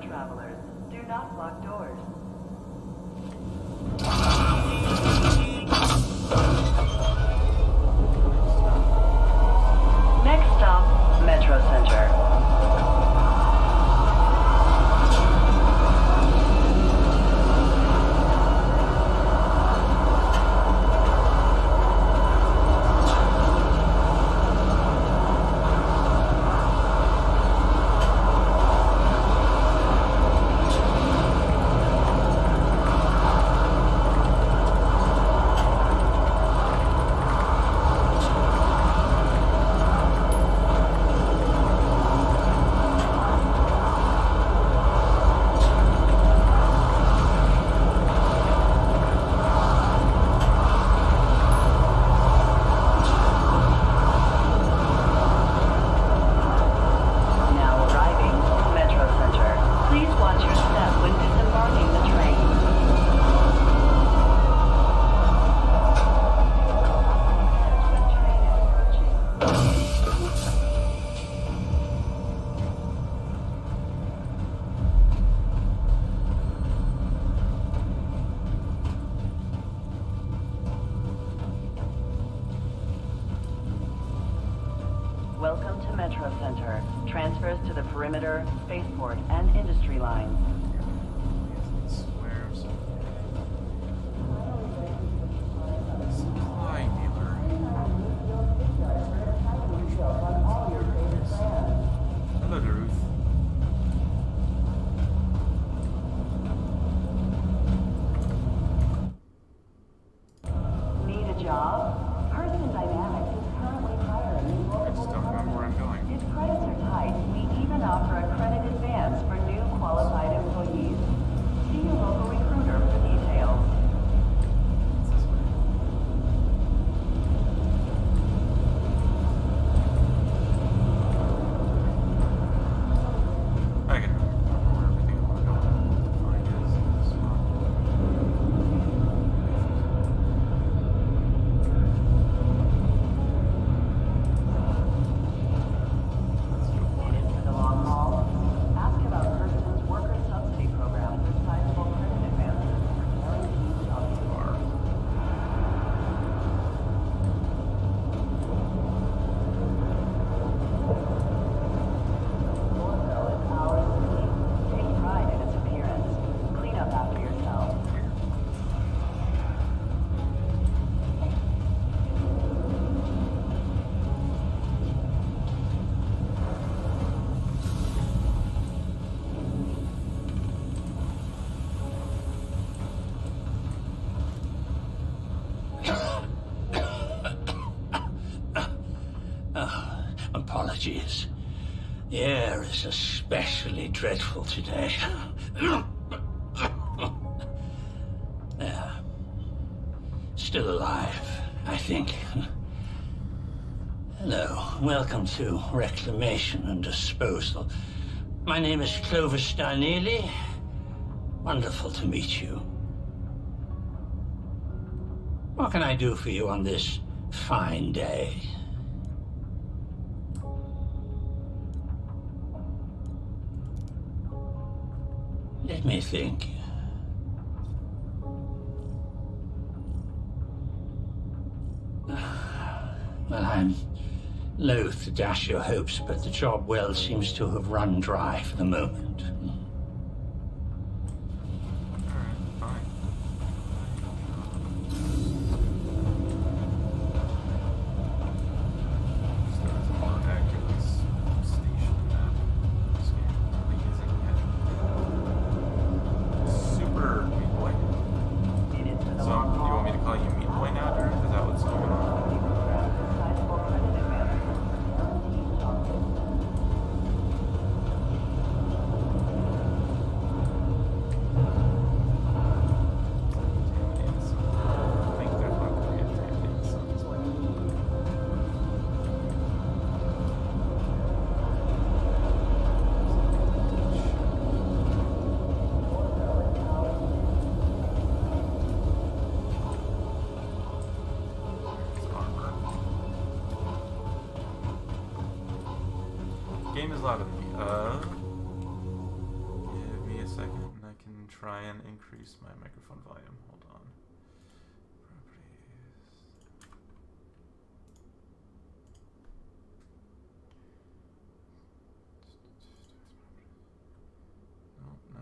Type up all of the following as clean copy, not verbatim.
travelers. Do not block doors. Next stop, Metro Center. Welcome to Metro Center. Transfers to the perimeter, spaceport, and industry lines. Apologies. The air is especially dreadful today. Still alive, I think. Hello, welcome to Reclamation and Disposal. My name is Clover Starneely. Wonderful to meet you. What can I do for you on this fine day? Let me think. Well, I'm loath to dash your hopes, but the job well seems to have run dry for the moment. second and I can try and increase my microphone volume. Hold on. Properties. No.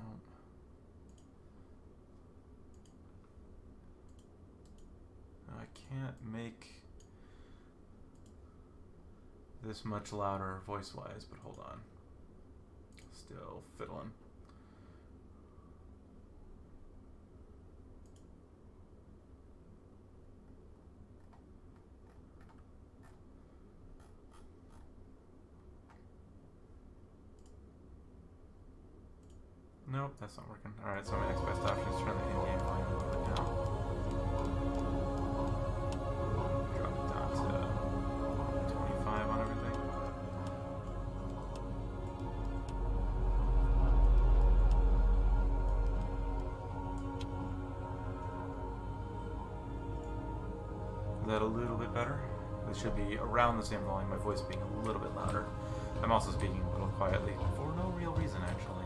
I can't make this much louder voice-wise, but hold on. Still fiddling. Nope, that's not working. Alright, so my next best option is turn the in-game volume a little bit down. Drop it down to 25 on everything. Is that a little bit better? It should be around the same volume, my voice being a little bit louder. I'm also speaking a little quietly for no real reason, actually.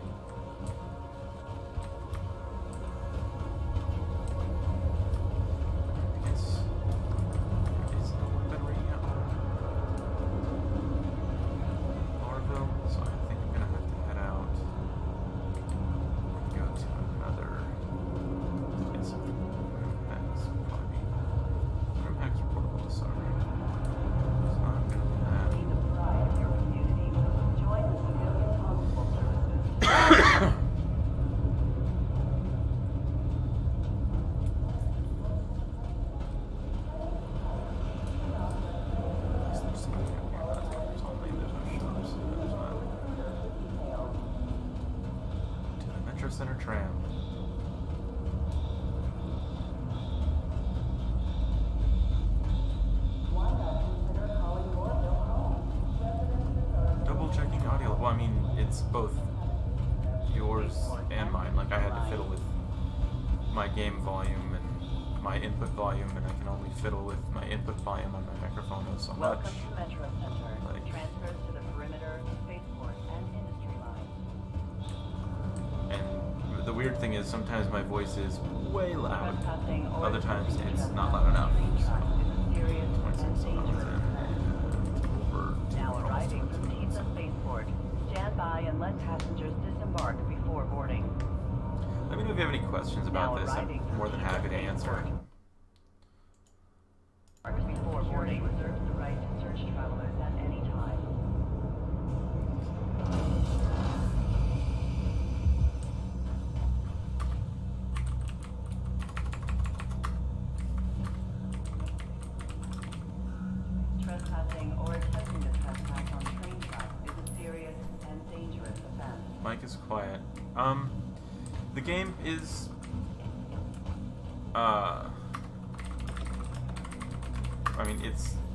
Center tram. Double checking audio. Well, I mean, it's both yours and mine. Like, I had to fiddle with my game volume and my input volume, and I can only fiddle with my input volume on my microphone so much. Welcome to Metro Center. Like, transfers to the perimeter, spaceport, and industry lines. And the weird thing is, sometimes my voice is way loud. Other times it's not loud enough. So, 26 songs in. Over now arriving from Titansgrave spaceport. Stand by and let passengers disembark before boarding. Let me know if you have any questions about this. I'm more than happy to answer. Before boarding reserves the right to search travelers at any time. Trespassing or attempting to trespass on train tracks is a serious and dangerous offense. Mike is quiet. The game is I mean,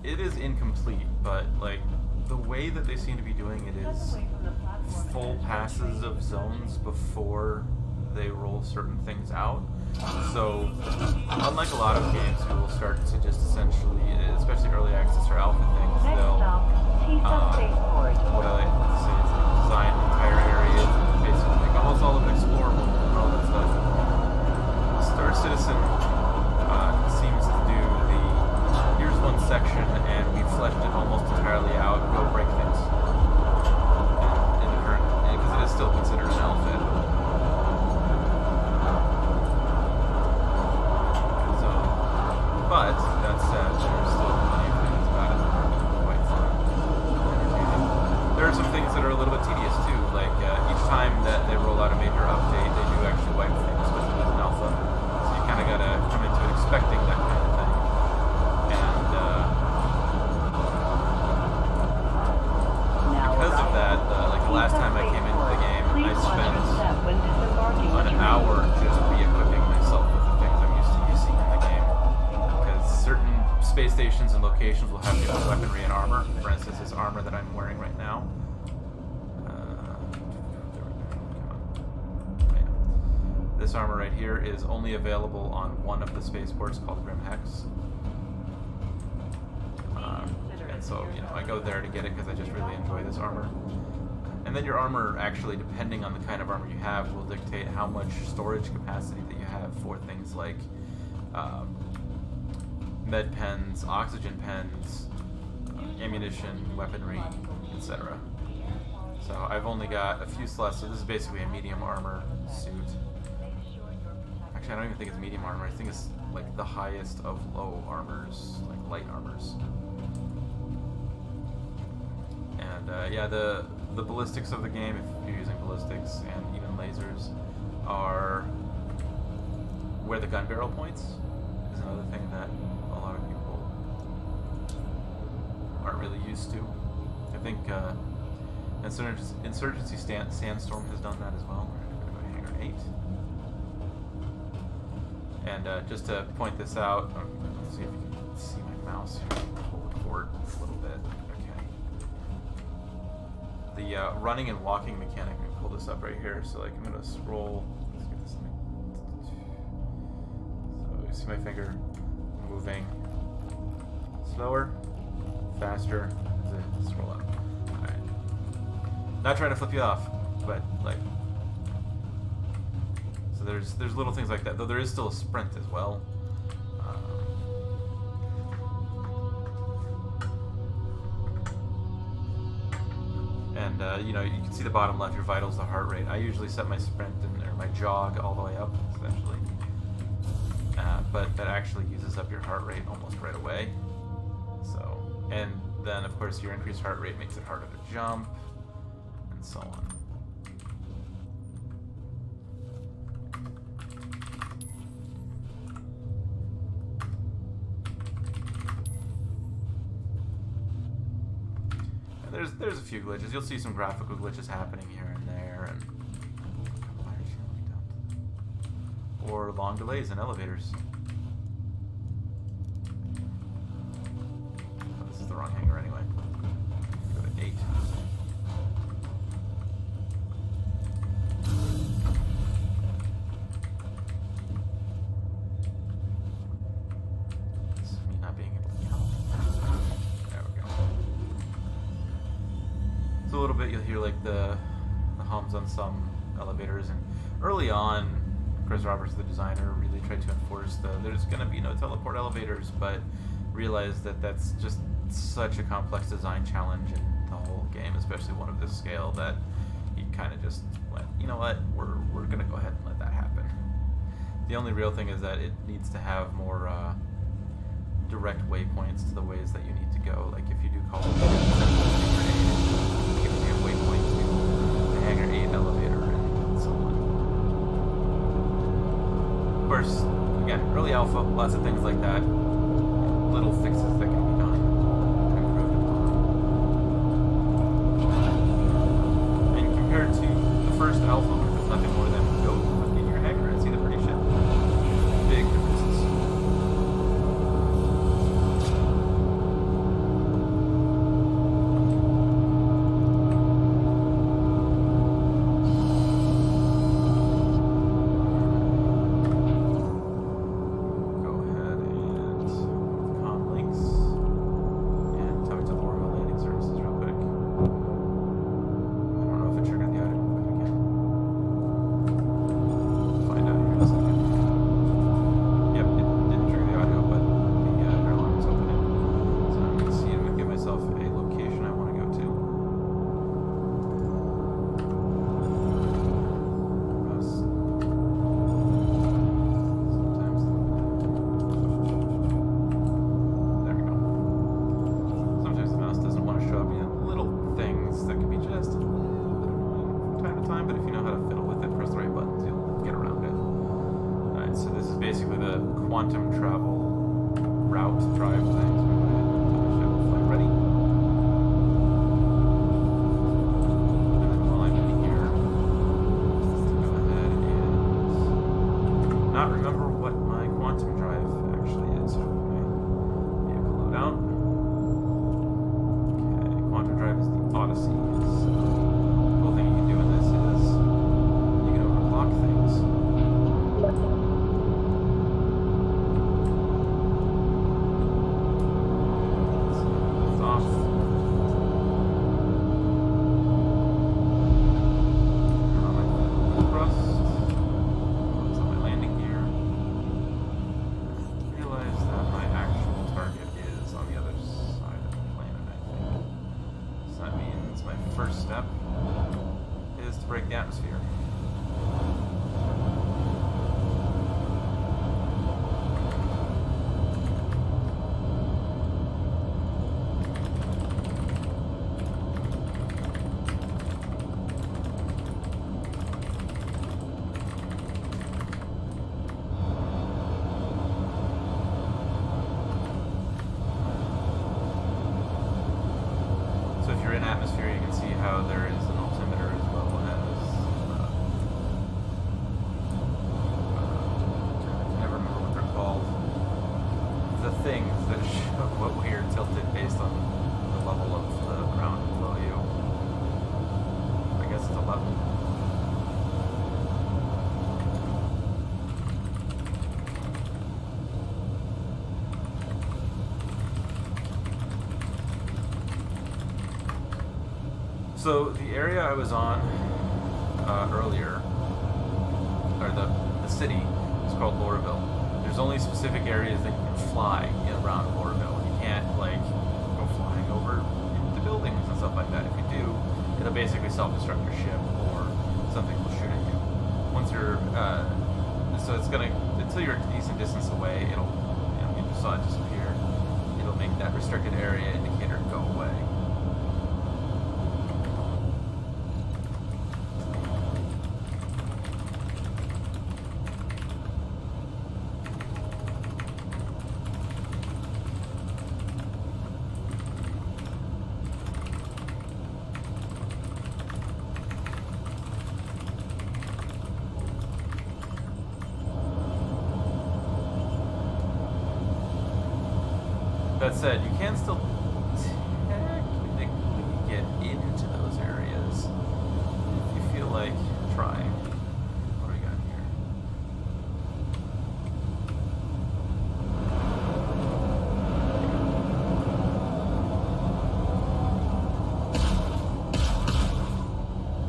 it is incomplete, but like the way that they seem to be doing it is full passes of zones before they roll certain things out. So unlike a lot of games who will start to just essentially, especially early access or alpha things, they'll what I like to say is like design entire areas and basically make almost all of it explorable and all that stuff. Star Citizen seems to do the here's one section and we fleshed it almost entirely out, go break things in the current, because it is still considered an alpha. So, but that said, there's still plenty of things about it that are quite fun and entertaining. There are some things that are a little bit tedious too, like each time that they roll out a major update, they do actually wipe things because it is an alpha. So you kind of gotta come into it expecting that kind of thing. And because of that, like the last time I came into the game, I spent an hour just re-equipping myself with the things I'm used to using in the game. Because certain space stations and locations will have different weaponry and armor. For instance, this armor that I'm wearing right now. This armor right here is only available on one of the spaceports called Grim Hex. And so, you know, I go there to get it because I just really enjoy this armor. And then your armor, actually, depending on the kind of armor you have, will dictate how much storage capacity that you have for things like med pens, oxygen pens, ammunition, weaponry, etc. So I've only got a few slots, so this is basically a medium armor suit. Actually, I don't even think it's medium armor. I think it's like the highest of low armors, like light armors. And yeah, the ballistics of the game, if you're using ballistics and even lasers, are where the gun barrel points. Is another thing that a lot of people aren't really used to. I think Insurgency Sandstorm has done that as well. We're going to go to Hangar 8. And just to point this out, let's see if you can see my mouse here. Hold the cord a little bit. Okay. The running and walking mechanic, I'm going to pull this up right here. So like I'm going to scroll. Let's get this thing. So you see my finger moving slower, faster, as I scroll up. Alright. Not trying to flip you off, but like, so there's little things like that, though there is still a sprint as well. And you know, you can see the bottom left, your vitals, the heart rate. I usually set my sprint or my jog all the way up, essentially. But that actually uses up your heart rate almost right away. So, and then of course your increased heart rate makes it harder to jump, and so on. And there's a few glitches. You'll see some graphical glitches happening here and there, and why are you going down? Or long delays in elevators. Oh, this is the wrong hangar anyway. Go to 8. This is me not being able to count. There we go. So a little bit you'll hear like the hums on some elevators, and early on Chris Roberts, the designer, really tried to enforce there's going to be no teleport elevators, but realized that that's just such a complex design challenge in the whole game, especially one of this scale, that he kind of just went, you know what, we're going to go ahead and let that happen. The only real thing is that it needs to have more direct waypoints to the ways that you need to go. Like if you do call it give me a waypoint to the Hangar 8 elevator and so on. Of course, again, early alpha, lots of things like that, little fixes that can be done, improved upon. And compared to the first alpha, which was nothing more than go in your hangar and see the pretty ship, big differences. So the area I was on earlier, or the city, is called Lorville. There's only specific areas that you can fly in around Lorville. You can't like go flying over into buildings and stuff like that. If you do, it'll basically self-destruct your ship or something will shoot at you. Once you're, so it's gonna, until you're a decent distance away, it'll, you know, you just saw it disappear. It'll make that restricted area indicator go away. That said, you can still technically get into those areas if you feel like trying. What do we got here?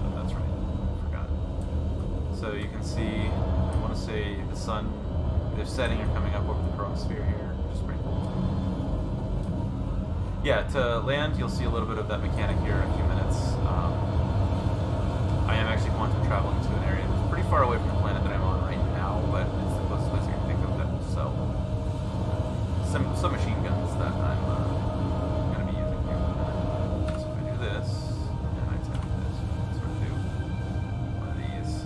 Oh, that's right. I forgot. So you can see, I want to say the sun either setting or coming up over the chromosphere here, which is pretty cool. Yeah, to land, you'll see a little bit of that mechanic here in a few minutes. I am actually quantum traveling to an area that's pretty far away from the planet that I'm on right now, but it's the closest place I can think of that will sell some machine guns that I'm going to be using here. So if I do this, and I tap this, sort of do one of these,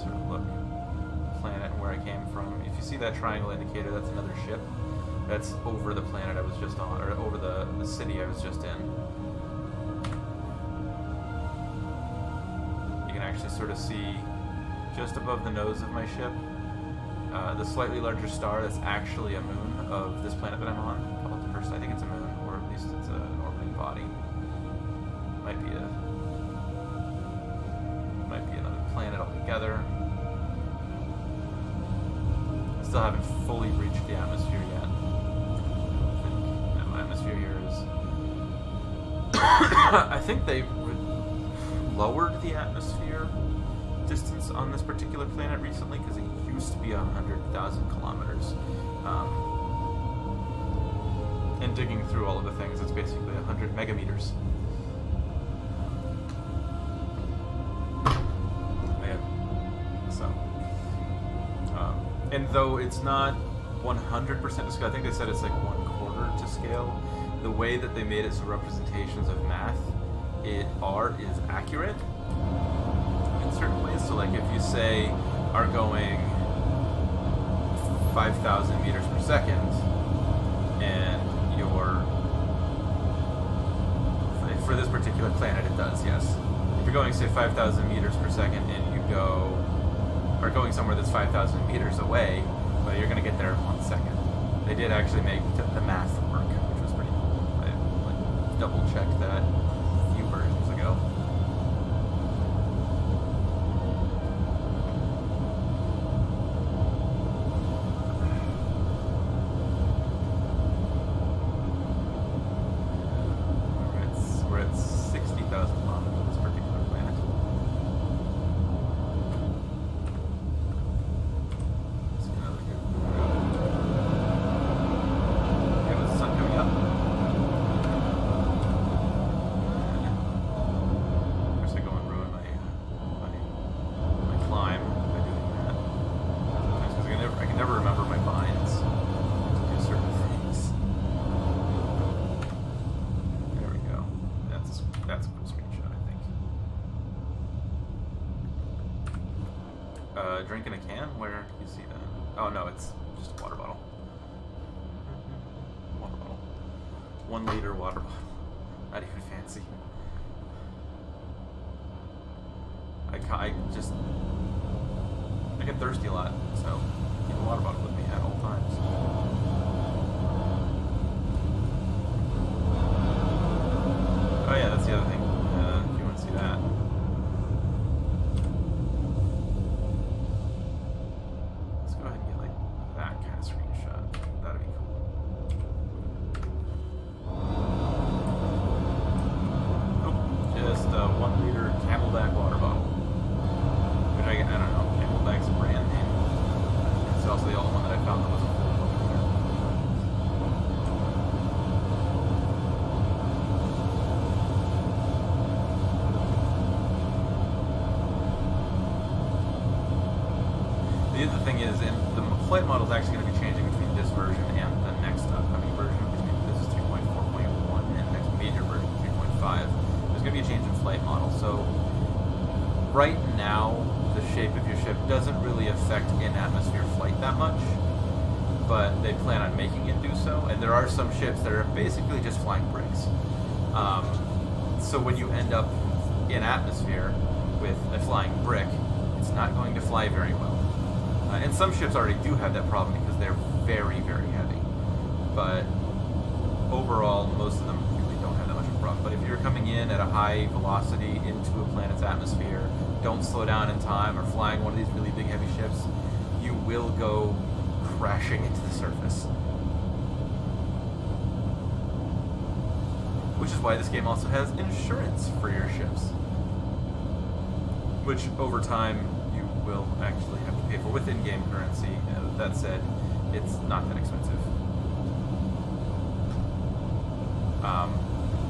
sort of look at the planet and where I came from. If you see that triangle indicator, that's another ship. That's over the planet I was just on, or over the city I was just in. You can actually sort of see just above the nose of my ship the slightly larger star that's actually a moon of this planet that I'm on. Call it the first, I think it's a moon, or at least it's an orbiting body. Might be another planet altogether. I still haven't fully reached the atmosphere yet. Atmosphere here is I think they lowered the atmosphere distance on this particular planet recently because it used to be 100,000 kilometers. And digging through all of the things, it's basically 100 megameters. So, and though it's not 100% to scale, I think they said it's like 1/4 to scale. The way that they made it so representations of math is accurate in certain ways. So like if you say are going 5,000 meters per second and you're, for this particular planet it does, yes. If you're going say 5,000 meters per second and you are going somewhere that's 5,000 meters away, well, you're going to get there in 1 second. They did actually make the math work, which was pretty cool. I double-checked that a few versions ago. We're at 60,000 kilometers on this particular planet. See another good. Okay, with the sun coming up. Of course, I go and ruin my climb by doing that. Sometimes because I can never remember my binds to do certain things. There we go. That's a cool screenshot, I think. Drink in a can? Where do you see that? Oh no, it's just a water bottle. Water bottle. 1 liter water bottle. Not even fancy. I get thirsty a lot, so keep a water bottle with me at all times. Oh yeah, that's the other thing, if you want to see that. Let's go ahead and get like that kind of screenshot. That'd be cool. Oh, just The other thing is, and the flight model is actually going to be changing between this version and the next upcoming version. This is 3.4.1 and the next major version 3.5. There's going to be a change in flight model. So right now, the shape of your ship doesn't really affect in-atmosphere flight that much, but they plan on making it do so. And there are some ships that are basically just flying bricks. So when you end up in atmosphere with a flying brick, it's not going to fly very well. And some ships already do have that problem because they're very, very heavy. But overall, most of them really don't have that much of a problem. But if you're coming in at a high velocity into a planet's atmosphere, don't slow down in time, or flying one of these really big, heavy ships, you will go crashing into the surface. Which is why this game also has insurance for your ships, which over time you will actually have to pay for with in-game currency. That said, it's not that expensive.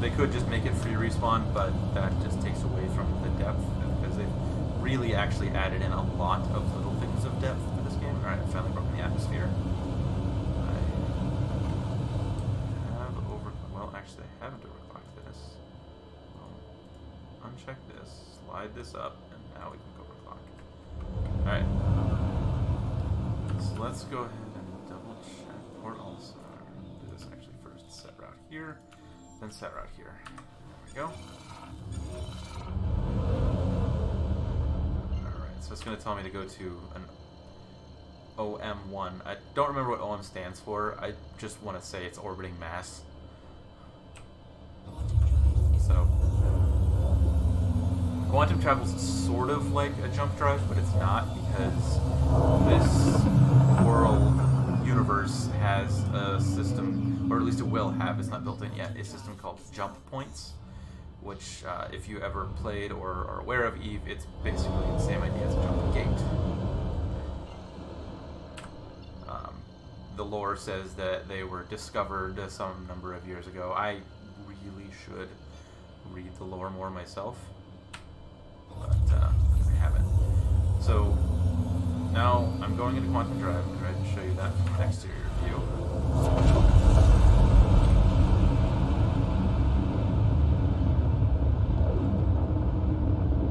They could just make it free respawn, but that just takes away from the depth, because they've really actually added in a lot of little things of depth to this game. Alright, I finally broken the atmosphere. Actually, I haven't overclocked this. Uncheck this, slide this up, and now we can overclock. Alright. So let's go ahead and double check portals. Do this actually first. Set route here, then set route here. There we go. Alright, so it's going to tell me to go to an OM1. I don't remember what OM stands for. I just want to say it's orbiting mass. So, quantum travel's sort of like a jump drive, but it's not, because this world universe has a system, or at least it will have, it's not built in yet, a system called jump points, which, if you ever played or are aware of EVE, it's basically the same idea as a jump gate. The lore says that they were discovered some number of years ago. I really should read the lore more myself, but I haven't. So now I'm going into quantum drive. I'm going to show you that from an exterior view.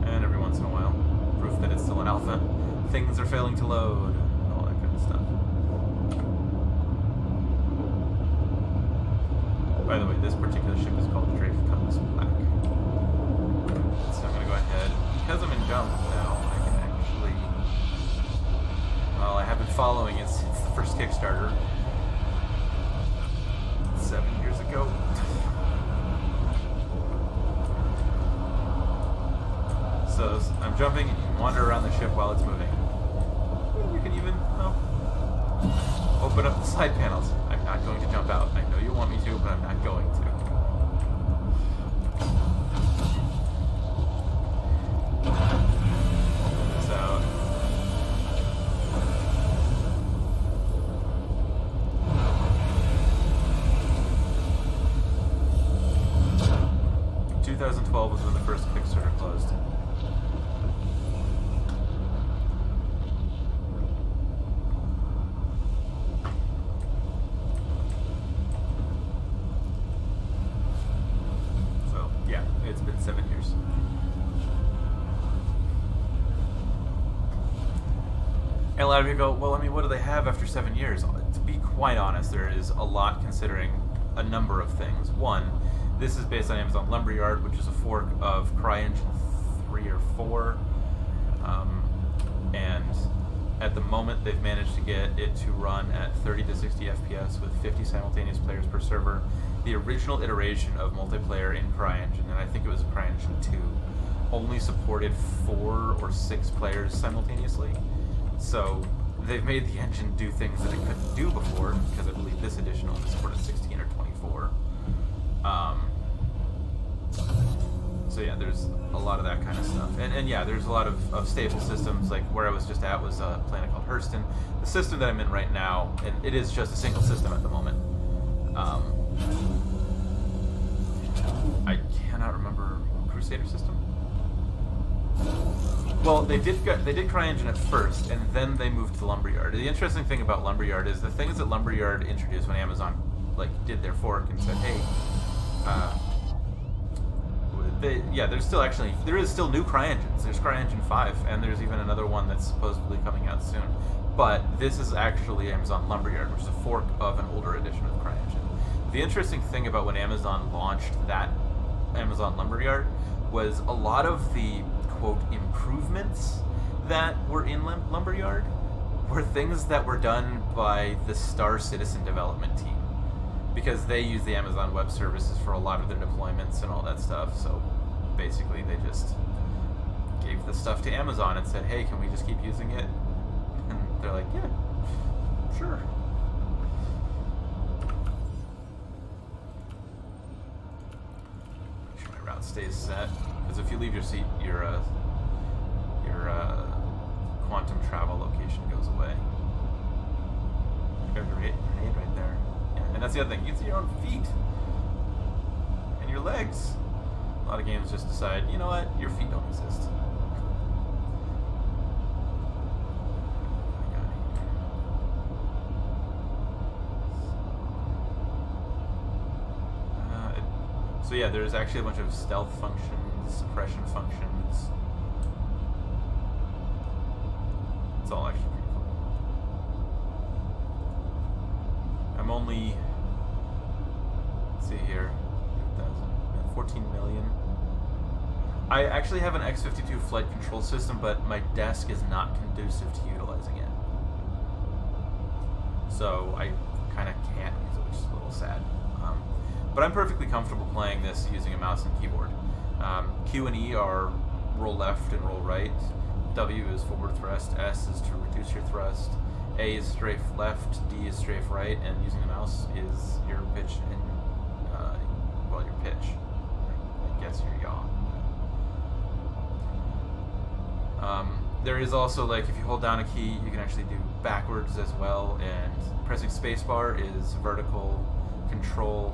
And every once in a while, proof that it's still an alpha. Things are failing to load, and all that kind of stuff. By the way, this particular ship is called the Drake Compass Black. So I'm going to go ahead, because I'm in jump now, I can actually, well, I have been following it since the first Kickstarter 7 years ago. So I'm jumping, and you can wander around the ship while it's moving. You can even, open up the side panels. I'm not going to jump out. I know you want me to, but I'm not going to. So, in 2012 was when the first Kickstarter closed. It's been 7 years. And a lot of you go, well, I mean, what do they have after 7 years? To be quite honest, there is a lot considering a number of things. One, this is based on Amazon Lumberyard, which is a fork of CryEngine 3 or 4. And at the moment, they've managed to get it to run at 30 to 60 FPS with 50 simultaneous players per server. The original iteration of multiplayer in CryEngine, and I think it was CryEngine 2, only supported 4 or 6 players simultaneously. So they've made the engine do things that it couldn't do before, because I believe this edition only supported 16 or 24. So yeah, there's a lot of that kind of stuff. And yeah, there's a lot of stable systems, like where I was just at was a planet called Hurston. The system that I'm in right now, and it is just a single system at the moment. I cannot remember Crusader system. Well, they did CryEngine at first, and then they moved to Lumberyard. The interesting thing about Lumberyard is the things that Lumberyard introduced when Amazon did their fork and said, hey, there is still new CryEngines. There's CryEngine 5, and there's even another one that's supposedly coming out soon. But this is actually Amazon Lumberyard, which is a fork of an older edition of CryEngine. The interesting thing about when Amazon launched that Amazon Lumberyard was a lot of the, quote, improvements that were in Lumberyard were things that were done by the Star Citizen development team. Because they use the Amazon Web Services for a lot of their deployments and all that stuff, so basically they just gave the stuff to Amazon and said, hey, can we just keep using it? And they're like, yeah, sure. Make sure my route stays set, because if you leave your seat, your quantum travel location goes away. There's a grenade right there. And that's the other thing, you can see your own feet and your legs. A lot of games just decide, you know what, your feet don't exist. So yeah, there's actually a bunch of stealth functions, suppression functions. It's all actually pretty cool. I'm only, let's see here, 14 million. I actually have an X-52 flight control system, but my desk is not conducive to utilizing it. So I kind of can't use it, which is a little sad. But I'm perfectly comfortable playing this using a mouse and keyboard. Q and E are roll left and roll right. W is forward thrust, S is to reduce your thrust, A is strafe left, D is strafe right, and using the mouse is your pitch and, well, your pitch. I guess your yaw. There is also, like, if you hold down a key, you can actually do backwards as well, and pressing spacebar is vertical control,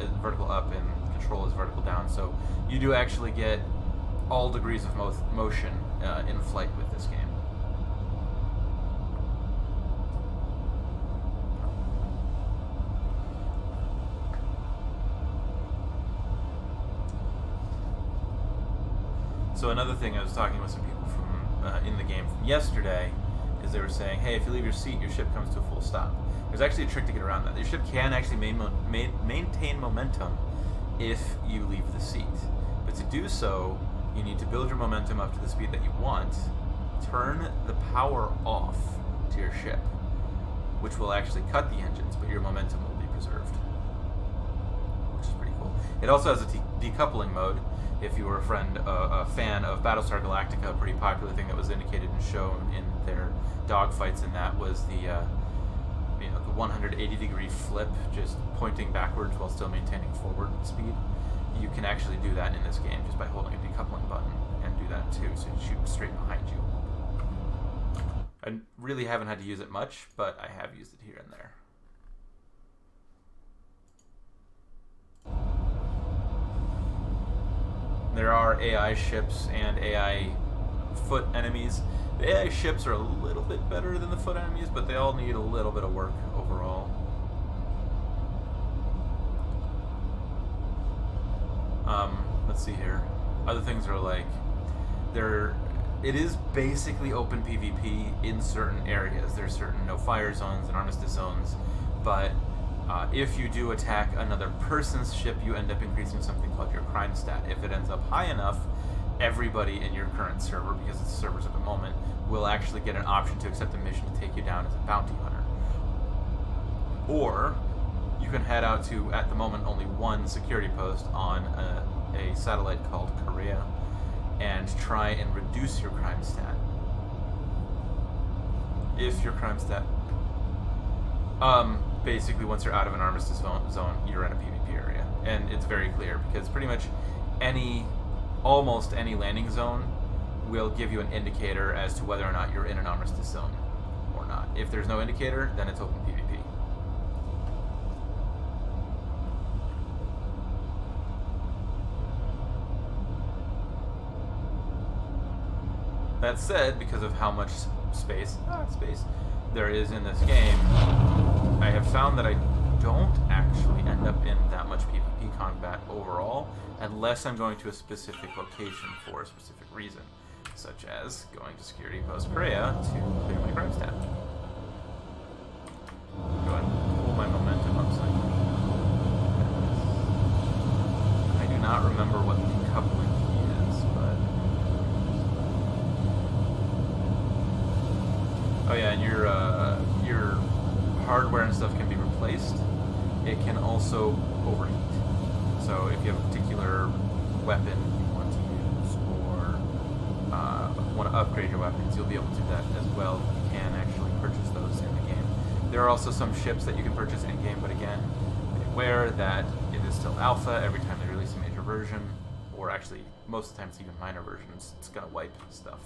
is vertical up, and control is vertical down, so you do actually get all degrees of motion in flight with this game. So another thing, I was talking with some people from in the game from yesterday, is they were saying, hey, if you leave your seat, your ship comes to a full stop. There's actually a trick to get around that. Your ship can actually maintain momentum if you leave the seat. But to do so, you need to build your momentum up to the speed that you want, turn the power off to your ship, which will actually cut the engines, but your momentum will be preserved, which is pretty cool. It also has a decoupling mode. If you were a fan of Battlestar Galactica, a pretty popular thing that was indicated and shown in their dogfights, and that was the the 180-degree flip, just pointing backwards while still maintaining forward speed. You can actually do that in this game just by holding a decoupling button, and do that too, so you shoot straight behind you. I really haven't had to use it much, but I have used it here and there. There are AI ships and AI foot enemies. The AI ships are a little bit better than the foot enemies, but they all need a little bit of work overall. Let's see here. Other things are like, it is basically open PvP in certain areas. There's certain no-fire zones and armistice zones, but if you do attack another person's ship, you end up increasing something called your crime stat. If it ends up high enough, everybody in your current server, because it's servers at the moment, will actually get an option to accept a mission to take you down as a bounty hunter. Or you can head out to, at the moment, only one security post on a satellite called Korea, and try and reduce your crime stat. If your crime stat... basically, once you're out of an armistice zone, you're in a PvP area. And it's very clear, because pretty much almost any landing zone will give you an indicator as to whether or not you're in an armistice zone or not. If there's no indicator, then it's open PvP. That said, because of how much space there is in this game, I have found that I don't actually end up in that much PvP combat overall, unless I'm going to a specific location for a specific reason, such as going to Security Post Perea to clear my crime stat. Go ahead and pull my momentum up so I do not remember what the decoupling key is, but... Oh yeah, and your hardware and stuff can be replaced. It can also overheat. So if you have a particular weapon you want to use, or want to upgrade your weapons, you'll be able to do that as well. You can actually purchase those in the game. There are also some ships that you can purchase in-game, but again, beware that it is still alpha. Every time they release a major version, or actually most of the times even minor versions, it's going to wipe stuff.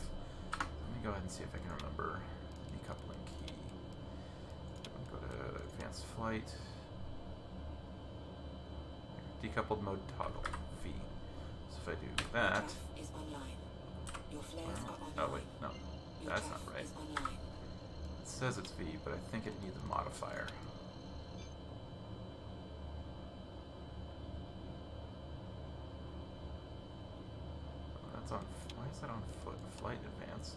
Let me go ahead and see if I can remember decoupling key. Go to advanced flight. Decoupled mode toggle, V. So if I do that... Oh wait, no, that's not right. It says it's V, but I think it needs a modifier. That's on... Why is that on flight advanced?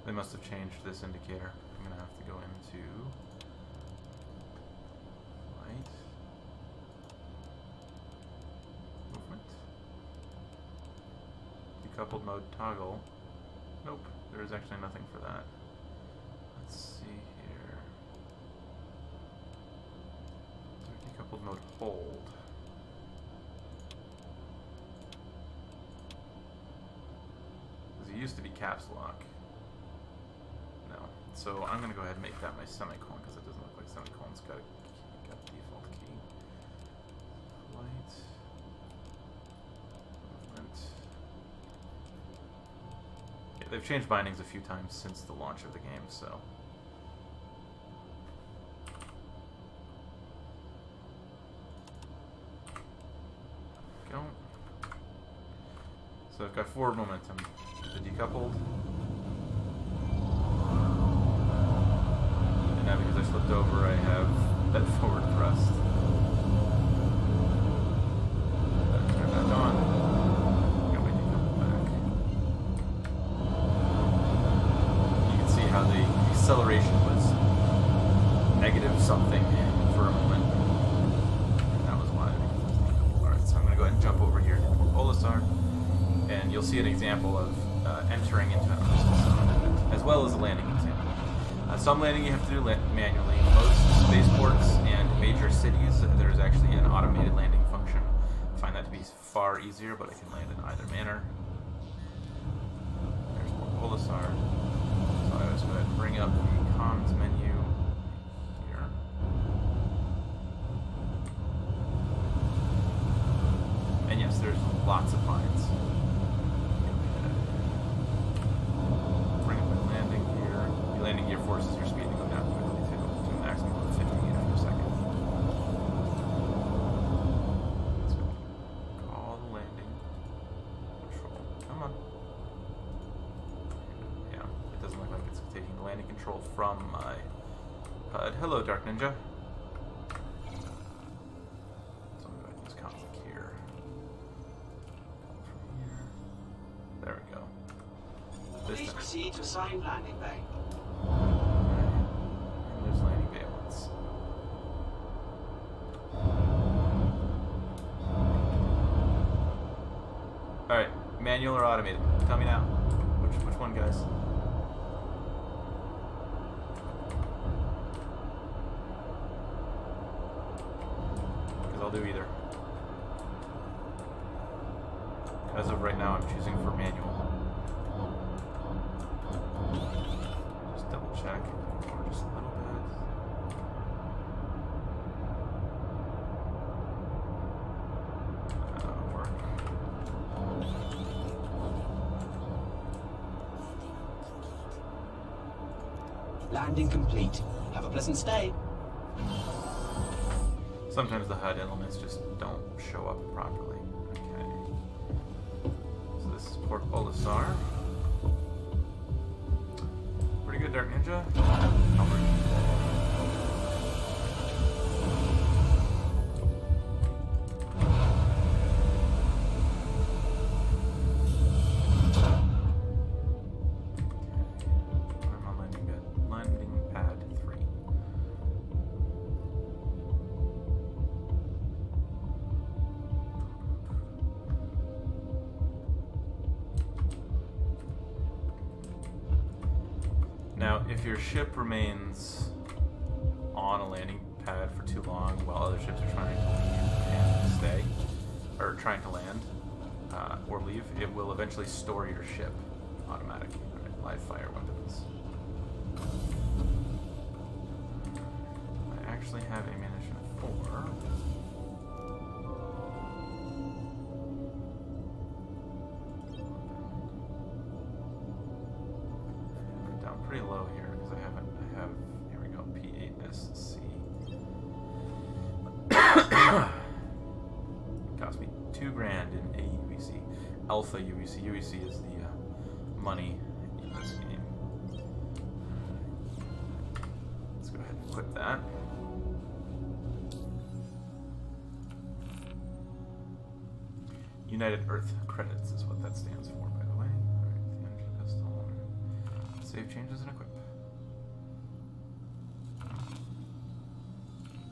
They must have changed this indicator. I'm gonna have to go into flight, movement, decoupled mode toggle. Nope, there is actually nothing for that. Let's see here. Decoupled mode hold. Because it used to be caps lock. So I'm going to go ahead and make that my semicolon, because it doesn't look like semicolon's got a default key. Flight. Movement. Yeah, they've changed bindings a few times since the launch of the game, so... Go. So I've got forward momentum. The decoupled. Now because I flipped over, I have that forward thrust. Turn that on. Got my decouple back. You can see how the acceleration was negative something for a moment. And that was why. Alright, so I'm going to go ahead and jump over here to Polisar, and you'll see an example of entering into an obstacle zone, as well as a landing example. Some landing you have to do manually. Most spaceports and major cities, there's actually an automated landing function. I find that to be far easier, but I can land in either manner. There's more Polisar. So I always go ahead and bring up the comms menu here. And yes, there's lots of pines. Landing gear forces your speed to go down quickly to a maximum of 50 meters per second. Let's call the landing control. Come on. Yeah, it doesn't look like it's taking the landing control from my HUD. Hello, Dark Ninja. So I'm going to use conflict here. From here. There we go. Please proceed to assigned landing bay. And there's landing bay once. Alright, manual or automated? Tell me now. Which one, guys? Because I'll do either. As of right now, I'm choosing for manual. Just double check for just a little bit. That'll work. Landing complete. Have a pleasant stay. Sometimes the HUD elements just don't show up properly. Okay. So this is Port Olisar. Pretty good, Dark Ninja. Now, if your ship remains on a landing pad for too long while other ships are trying to leave and stay, or trying to land or leave, it will eventually store your ship automatically. Right? Live fire weapons. I actually have ammunition for. Pretty low here because I have here we go, P8SC. Cost me $2,000 in a UEC. Alpha UEC. UEC is the money in this game. Let's go ahead and equip that. United Earth credits is what that stands for, by the way. Alright, the energy pistol. Save changes and equip.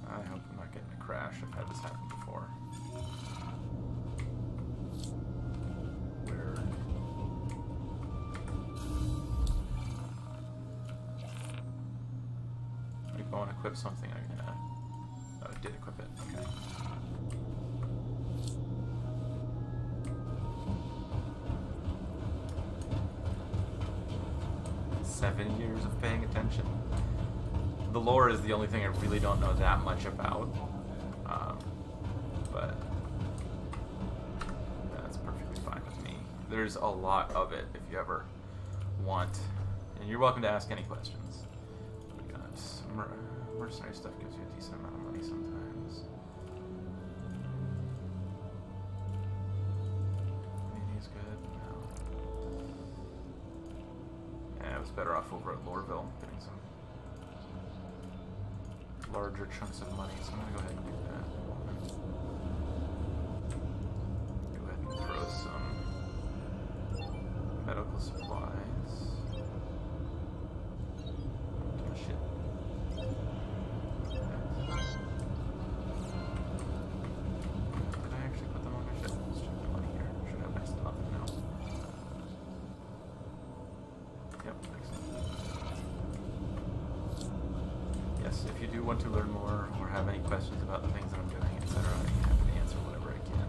I hope I'm not getting a crash. I've had this happen before. Where? Let me go and equip something. I'm gonna. Oh, I did equip it. Okay. $7 years of paying attention. The lore is the only thing I really don't know that much about, but that's perfectly fine with me. There's a lot of it if you ever want, and you're welcome to ask any questions. We got mercenary stuff gives you a decent amount of money sometimes. He's good. No. Yeah, I was better off over at Loreville getting some larger chunks of money, so I'm gonna go ahead and do that. Go ahead and throw some medical supplies. Oh, shit. Did I actually put them on my ship? Let's check the money here. Should have next to nothing now. Yep, excellent. Yes, if you do want to learn more or have any questions about the things that I'm doing, etc., I'd be happy to answer whatever I can.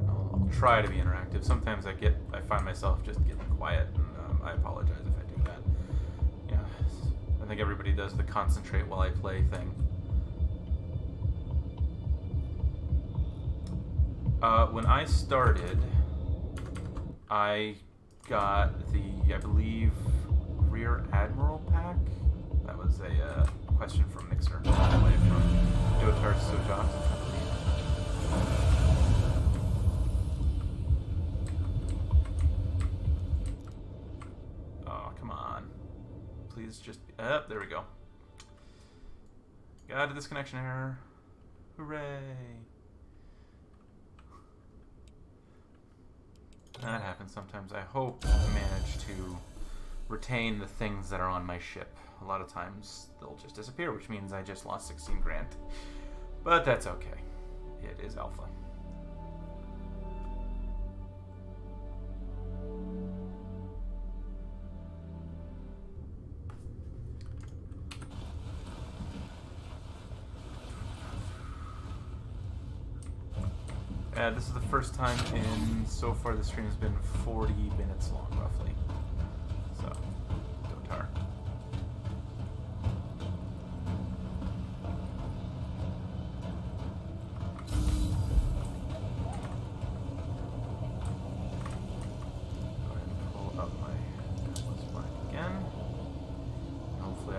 I'll try to be interactive. Sometimes I find myself just getting quiet, and I apologize if I do that. Yeah, I think everybody does the concentrate while I play thing. When I started, I got the, I believe, Rear Admiral pack. That was a question from Mixer, by the way, from Dotar Sojox. Oh, come on. Please just, there we go. Got a disconnection error. Hooray. That happens sometimes. I hope I manage to retain the things that are on my ship. A lot of times they'll just disappear, which means I just lost 16 grand. But that's okay. It is alpha. This is the first time in, so far the stream has been 40 minutes long, roughly. So, Dotar.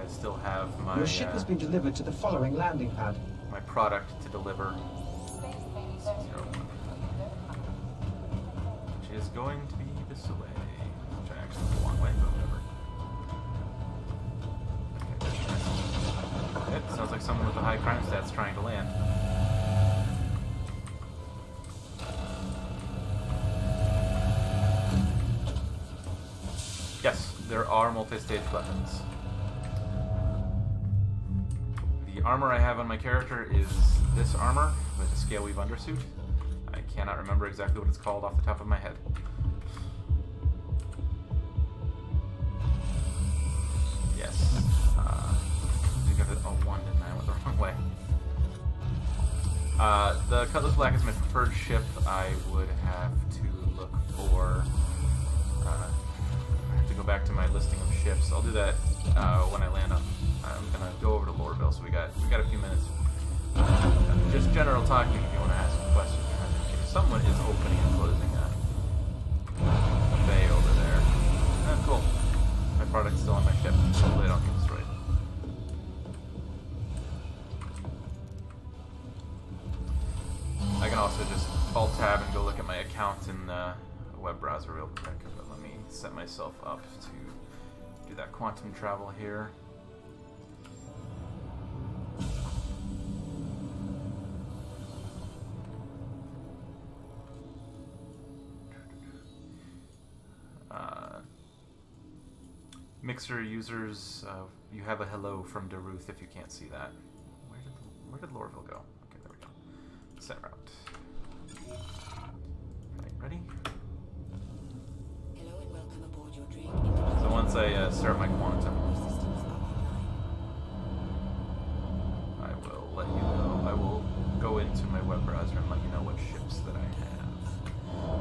I still have my Your ship has been delivered to the following landing pad. my product to deliver. Which is going to be this way. Which I actually went the wrong way, but whatever. Okay, it sounds like someone with a high crime stats trying to land. Yes, there are multi-stage weapons. The armor I have on my character is this armor with a scale weave undersuit. I cannot remember exactly what it's called off the top of my head. Yes. I think of it. Oh, one, didn't I? I went the wrong way. The Cutlass Black is my preferred ship. I would have to look for... I have to go back to my listing of ships. I'll do that when I land on... I'm gonna go over to Lorville, so we got a few minutes. Just general talking if you want to ask a question. Someone is opening and closing a bay over there. Oh, cool. My product's still on my ship. Hopefully I don't get destroyed. I can also just Alt-Tab and go look at my account in the web browser real quick. But let me set myself up to do that quantum travel here. Mixer users, you have a hello from Daruth if you can't see that. Where did Lorville go? Okay, there we go. Set route. Right, ready? Hello and welcome aboard your drink. So once I start my quantum, I will let you know. I will go into my web browser and let you know what ships that I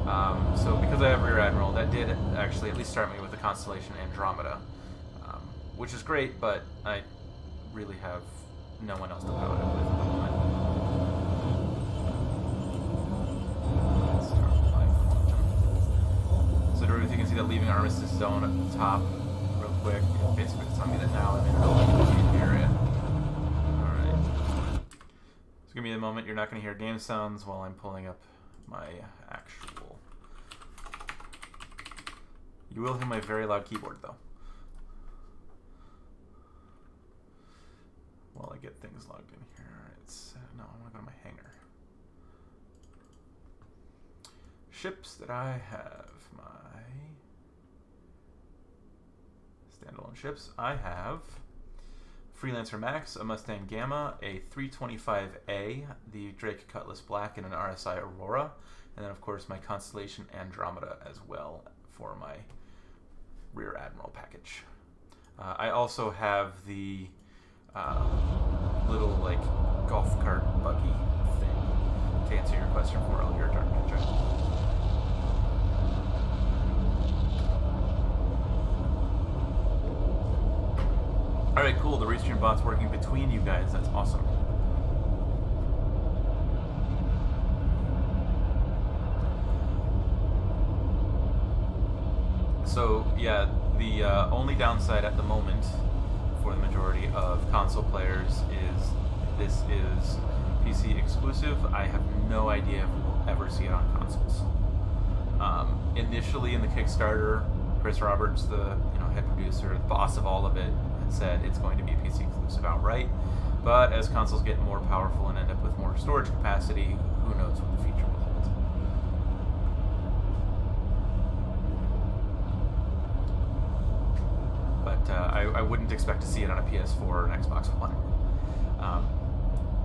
have. So because I have Rear Admiral, that did actually at least start me with the constellation Andromeda. Which is great, but I really have no one else to pilot it with at the moment. Let's start my quantum. So Daruth, you can see that leaving Armistice Zone at the top real quick. Basically it's telling me that now I'm in the area. Alright. So give me a moment, you're not going to hear game sounds while I'm pulling up my actual... You will hear my very loud keyboard though. While I get things logged in here. It's no, I want to go to my hangar. Ships that I have. My standalone ships. I have Freelancer Max, a Mustang Gamma, a 325A, the Drake Cutlass Black, and an RSI Aurora, and then of course my Constellation Andromeda as well for my Rear Admiral package. I also have the little like golf cart buggy thing to answer your question for earlier, Dark Ninja. Alright, cool. The Restream bot's working between you guys. That's awesome. So, yeah, the only downside at the moment for the majority of console players is this is PC exclusive. I have no idea if we'll ever see it on consoles. Initially in the Kickstarter, Chris Roberts, the head producer, the boss of all of it, had said it's going to be PC exclusive outright. But as consoles get more powerful and end up with more storage capacity, who knows what the future will hold. But I wouldn't expect to see it on a PS4 or an Xbox One.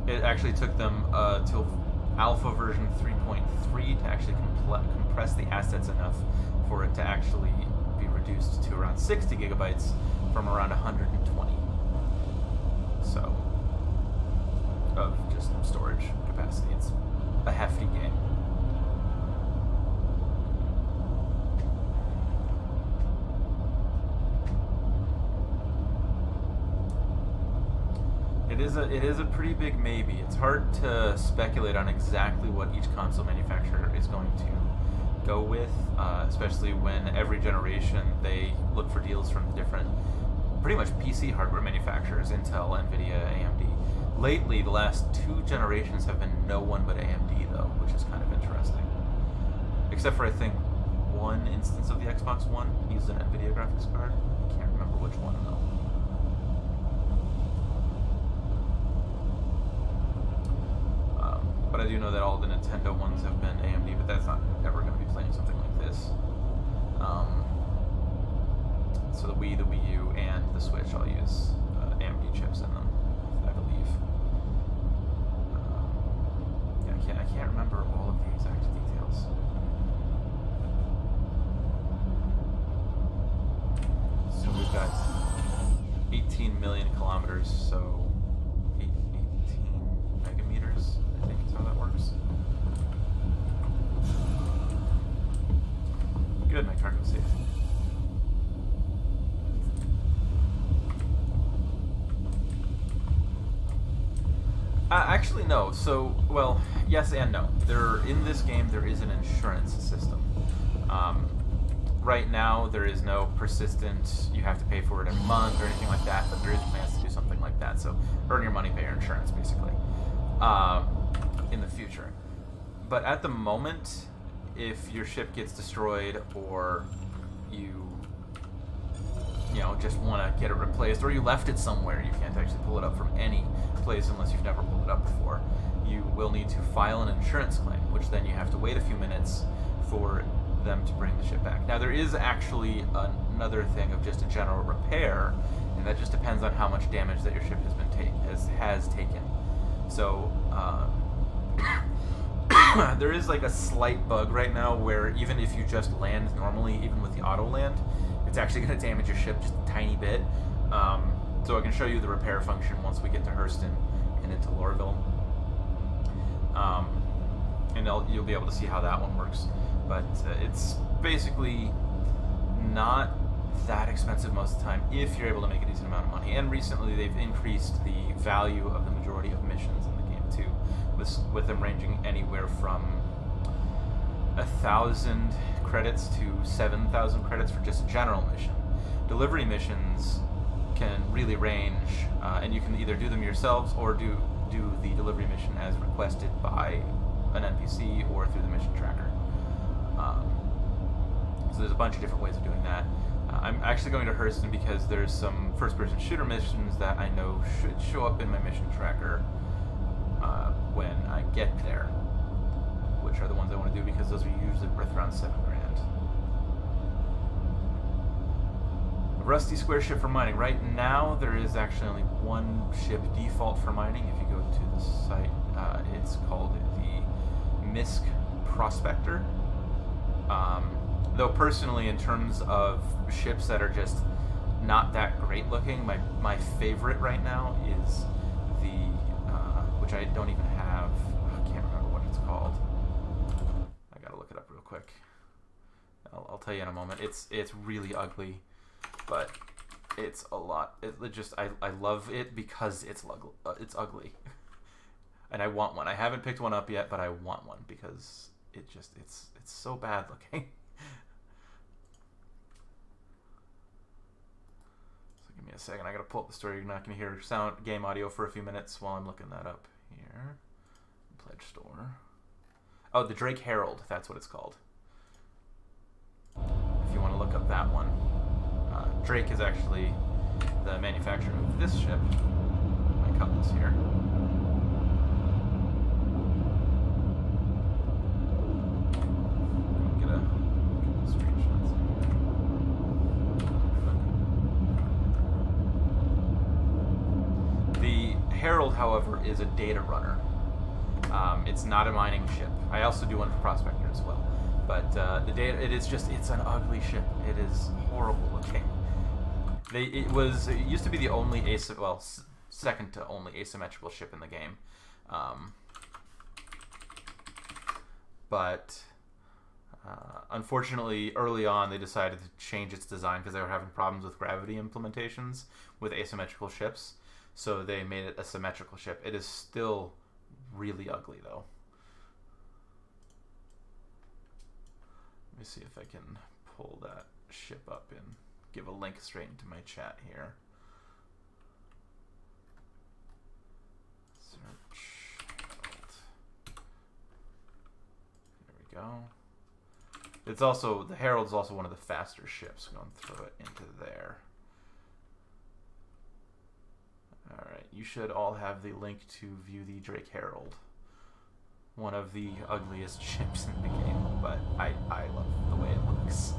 It actually took them till alpha version 3.3 to actually compress the assets enough for it to actually be reduced to around 60 gigabytes from around 120. So, of just storage capacity. It's a hefty game. It is a pretty big maybe. It's hard to speculate on exactly what each console manufacturer is going to go with, especially when every generation they look for deals from different pretty much PC hardware manufacturers, Intel, Nvidia, AMD. Lately, the last 2 generations have been no one but AMD, though, which is kind of interesting. Except for, I think, one instance of the Xbox One used an Nvidia graphics card. I can't remember which one, though. But I do know that all the Nintendo ones have been AMD, but that's not ever going to be playing something like this. So the Wii, the Wii U, and the Switch all use AMD chips in them, I believe. Yeah, I can't remember all of the exact details. So we've got 18 million kilometers, so 18 megameters, I think is how that works. Good, my cargo's safe. Actually, no. So, well, yes and no. In this game, there is an insurance system. Right now, there is no persistent, you have to pay for it every month or anything like that, but there is plans to do something like that. So, earn your money, pay your insurance, basically, in the future. But at the moment, if your ship gets destroyed or you just want to get it replaced, or you left it somewhere, you can't actually pull it up from any place unless you've never pulled it up before, you will need to file an insurance claim, which then you have to wait a few minutes for them to bring the ship back. Now, there is actually another thing of just a general repair, and that just depends on how much damage that your ship has taken. So, there is like a slight bug right now where even if you just land normally, even with the auto land, it's actually going to damage your ship just a tiny bit. So I can show you the repair function once we get to Hurston and into Lorville. And you'll be able to see how that one works. But it's basically not that expensive most of the time if you're able to make a decent amount of money. And recently they've increased the value of the majority of missions in the game too, with them ranging anywhere from 1,000 credits to 7,000 credits for just a general mission. Delivery missions can really range, and you can either do them yourselves or do the delivery mission as requested by an NPC or through the mission tracker. So there's a bunch of different ways of doing that. I'm actually going to Hurston because there's some first-person shooter missions that I know should show up in my mission tracker when I get there, which are the ones I want to do because those are usually worth around $7 grand. A rusty square ship for mining. Right now, there is actually only one ship default for mining. If you go to the site, it's called the Misk Prospector. Though personally, in terms of ships that are just not that great looking, my favorite right now is the, which I don't even have, I can't remember what it's called. I gotta look it up real quick. I'll tell you in a moment. It's really ugly, but it's a lot. I love it because it's ugly, and I want one. I haven't picked one up yet, but I want one because it's so bad looking. Give me a second. I gotta pull up the story. You're not gonna hear game audio for a few minutes while I'm looking that up here. Pledge store. Oh, the Drake Herald. That's what it's called. If you want to look up that one, Drake is actually the manufacturer of this ship. My cutlass here. Get a screenshot. The Herald, however, is a data runner. It's not a mining ship. I also do one for Prospector as well. But the data, it's an ugly ship. It is horrible looking. It used to be the only second to only asymmetrical ship in the game. But unfortunately, early on, they decided to change its design because they were having problems with gravity implementations with asymmetrical ships. So they made it a symmetrical ship. It is still really ugly, though. Let me see if I can pull that ship up and give a link straight into my chat here. go. It's also, the Herald's also one of the faster ships. I'm going to throw it into there. Alright, you should all have the link to view the Drake Herald. One of the ugliest ships in the game, but I love the way it looks.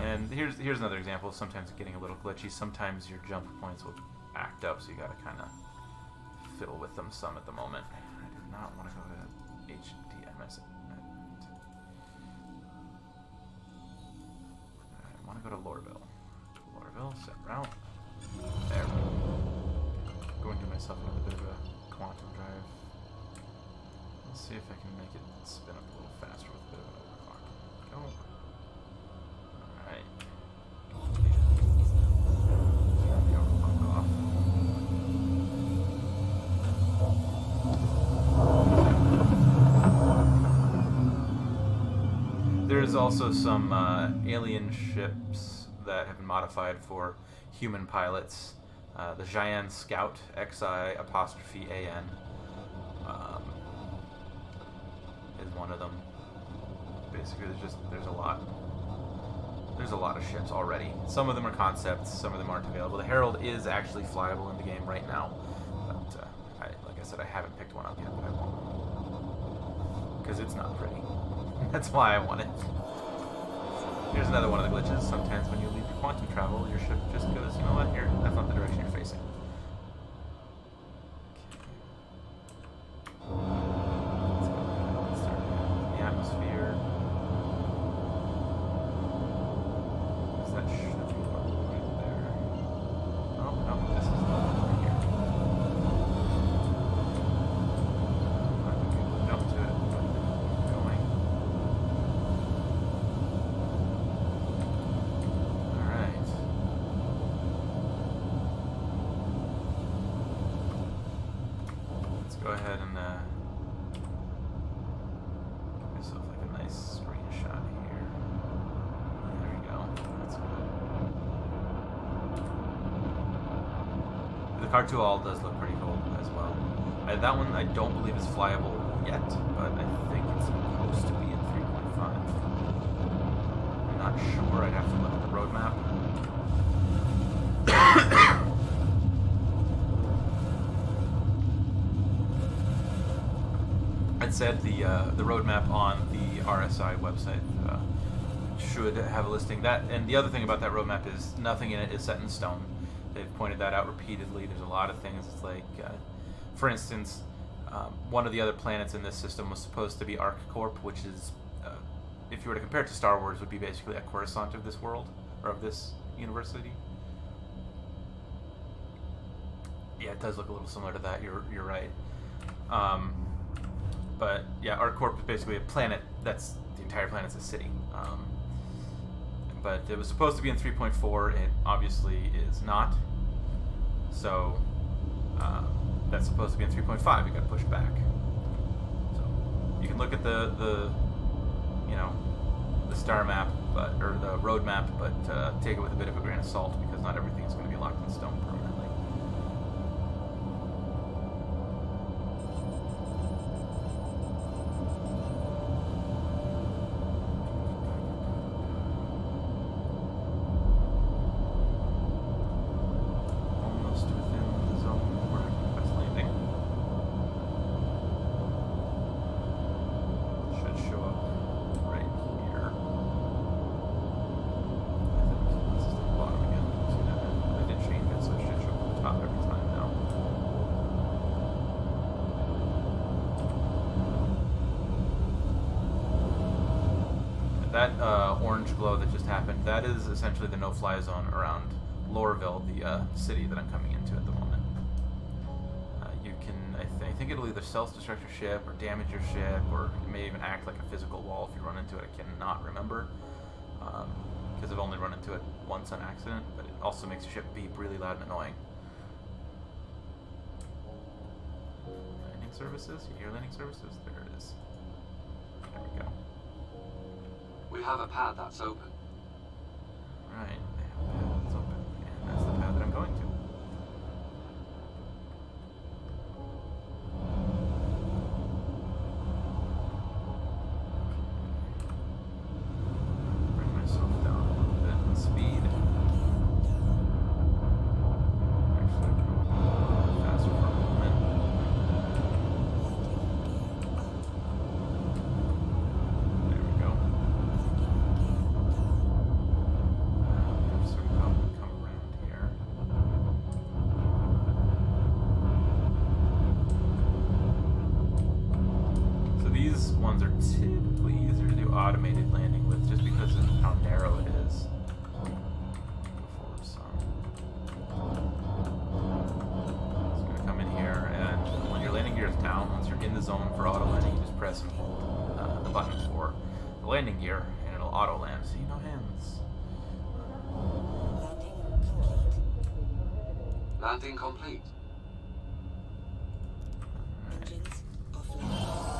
And here's another example of sometimes getting a little glitchy. Sometimes your jump points will act up, so you gotta kind of fiddle with them some at the moment. I do not want to go to HDMS. I want to go to Lorville. Lorville, set route. There. Going to myself with a bit of a quantum drive. Let's see if I can make it spin up a little faster with a bit of an overclock. Go. Alright. Turn the overclock off. There's also some alien ships that have been modified for human pilots. The Cheyenne Scout, XI''AN, is one of them. Basically, there's a lot of ships already. Some of them are concepts, some of them aren't available. The Herald is actually flyable in the game right now, but like I said, I haven't picked one up yet, but I won't, because it's not pretty. That's why I want it. Here's another one of the glitches. Sometimes when you leave your quantum travel, your ship just goes, you know what, here, that's not the direction you're facing. Okay. Let's go ahead and start the atmosphere. That should be right there. Oh, no, this is right here. I'm not going to be able to jump to it, but going. Go ahead and give myself like a nice screenshot here. There we go. That's good. The Cartual does look pretty cool as well. That one I don't believe is flyable yet, but I think it's supposed to be in 3.5. I'm not sure. I'd have to look at the roadmap. It said the roadmap on the RSI website should have a listing. That, and the other thing about that roadmap is nothing in it is set in stone. They've pointed that out repeatedly. There's a lot of things. It's like, for instance, one of the other planets in this system was supposed to be ArcCorp, which is, if you were to compare it to Star Wars, would be basically a Coruscant of this world, or of this university. Yeah, it does look a little similar to that. You're right. But yeah, ArcCorp is basically a planet. That's the entire planet's a city. But it was supposed to be in 3.4. It obviously is not. So that's supposed to be in 3.5. It got pushed back. So you can look at the you know, the star map, or the road map, but take it with a bit of a grain of salt, because not everything is going to be locked in stone permanently. That orange glow that just happened, that is essentially the no-fly zone around Lorville, the city that I'm coming into at the moment. You can, I think it'll either self-destruct your ship or damage your ship, or it may even act like a physical wall if you run into it. I cannot remember, because I've only run into it once on accident, but it also makes your ship beep really loud and annoying. Landing services? You hear landing services? There it is. There we go. We have a pad that's open. Right, they have a pad that's open, and that's the pad that I'm going to. auto land. See, no hands. Landing complete. Engines offline.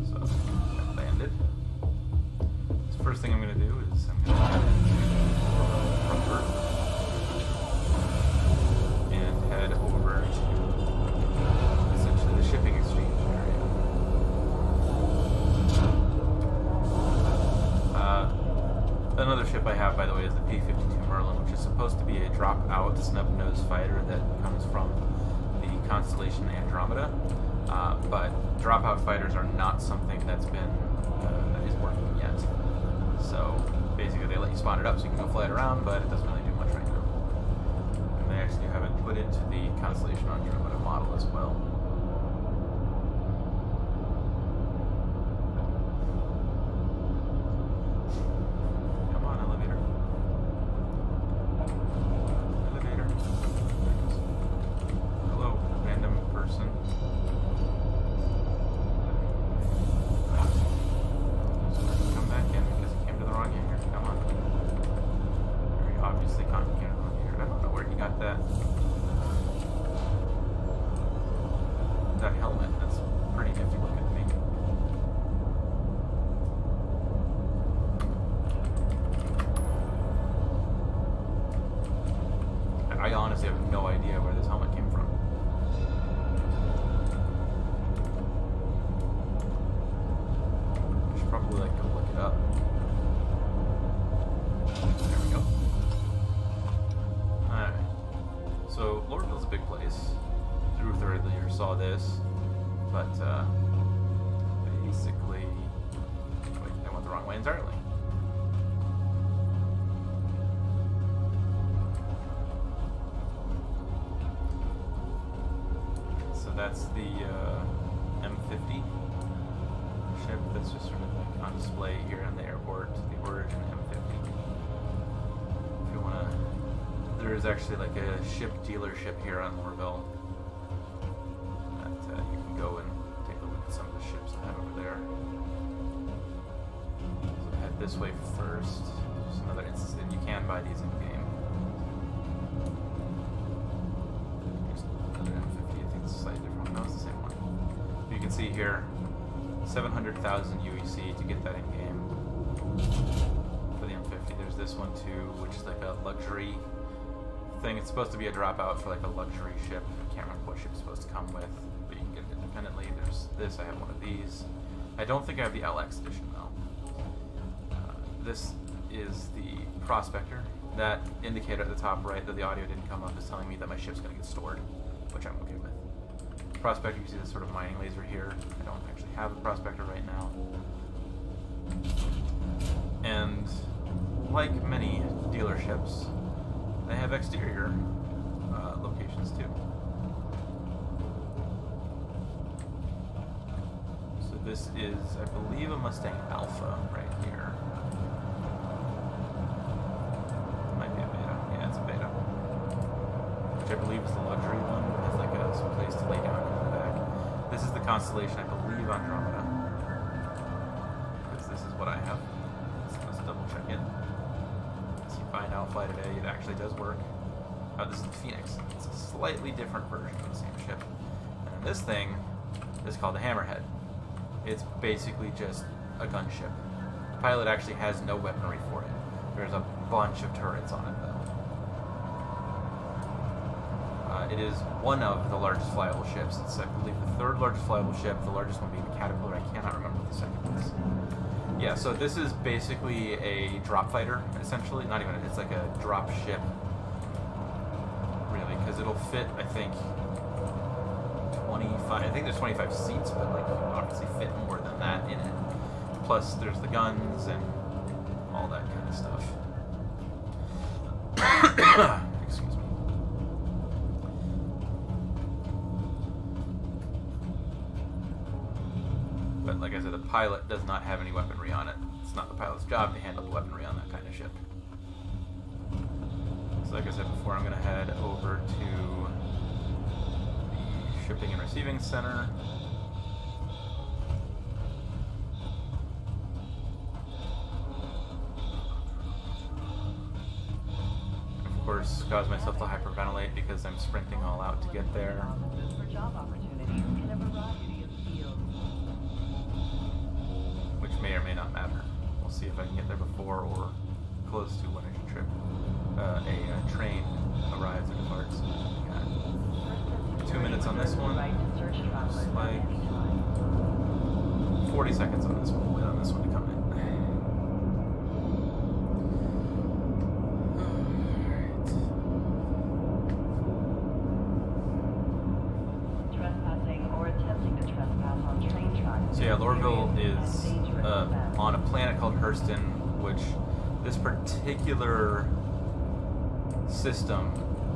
So, that landed. So first thing I'm going to do is I'm going to head into Rumford and head over to essentially the shipping exchange area. Another ship I have, by the way, is the P-52 Merlin, which is supposed to be a drop-out snub-nosed fighter that comes from the constellation Andromeda. But drop-out fighters are not something that's been that is working yet. So basically, they let you spawn it up so you can go fly it around, but it doesn't really do much right now. And they actually have it put into the constellation Andromeda model as well. That helmet, that's pretty nifty looking to me. I honestly have no idea where this helmet came from. I should probably like go look it up. There we go. Alright. So Lorville's a big place. Drew earlier saw this, but basically, wait, I went the wrong way entirely. So that's the M50 ship that's just sort of like on display here in the airport, the Origin M50. If you wanna, there is actually like a ship dealership here on Lorville. You can go and take a look at some of the ships I have over there. So head this way first. Just another instance that you can buy these in game. There's another M50. I think it's a slightly different one. No, it's the same one. You can see here, 700,000 UEC to get that in game for the M50. There's this one too, which is like a luxury thing. It's supposed to be a dropout for like a luxury ship. I can't remember what ship's supposed to come with. Independently. There's this, I have one of these. I don't think I have the LX edition though. This is the Prospector. That indicator at the top right that the audio didn't come up is telling me that my ship's going to get stored, which I'm okay with. Prospector, you see this sort of mining laser here. I don't actually have a Prospector right now. And like many dealerships, they have exterior locations too. This is, I believe, a Mustang Alpha right here. It might be a Beta. Yeah, it's a Beta. Which I believe is the luxury one. It has like some place to lay down in the back. This is the constellation, I believe, Andromeda. Because this is what I have. Let's double check it. So you find out Fly Today, it actually does work. This is the Phoenix. It's a slightly different version of the same ship. And then this thing is called the Hammerhead. It's basically just a gunship. The pilot actually has no weaponry for it. There's a bunch of turrets on it, though. It is one of the largest flyable ships. It's, I believe, the third largest flyable ship, the largest one being the Caterpillar. I cannot remember what the second one is. Yeah, so this is basically a drop fighter, essentially. Not even, it's like a drop ship, really, because it'll fit, I think, 25, I think there's 25 seats, but like you can obviously fit more than that in it. Plus there's the guns and all that kind of stuff. Excuse me. But like I said, the pilot does not have any weaponry on it. It's not the pilot's job to handle the weaponry on that kind of ship. So like I said before, I'm going to head over to shipping and receiving center. Of course, cause myself to hyperventilate because I'm sprinting all out to get there. For job opportunities in a variety of fields. Which may or may not matter. We'll see if I can get there before or close to when I trip. A train arrives or departs. Got 2 minutes on this one. Looks like 40 seconds on this one. Wait on this one to come in. So yeah, Lorville is on a planet called Hurston, which this particular system,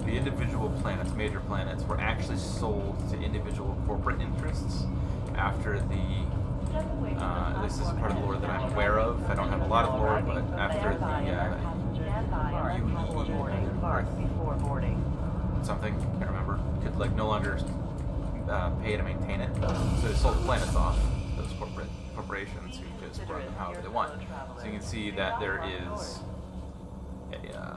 the individual planets, major planets, were actually sold to individual corporate interests after the, this is part of the lore that I'm aware of. I don't have a lot of lore, but after the something, can't remember, could like no longer pay to maintain it, so they sold the planets off. Those corporations who just run them however they want. So you can see that there is a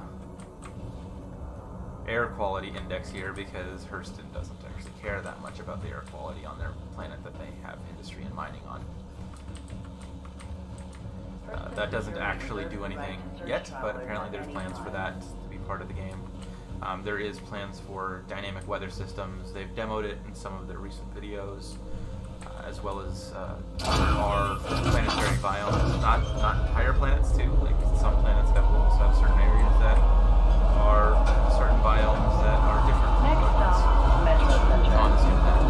air quality index here because Hurston doesn't actually care that much about the air quality on their planet that they have industry and mining on. That doesn't actually do anything yet, but apparently there's plans for that to be part of the game. There is plans for dynamic weather systems. They've demoed it in some of their recent videos, as well as our planetary biomes. Not entire planets too. Like some planets have certain areas that are certain biomes that are different from others on the same planet.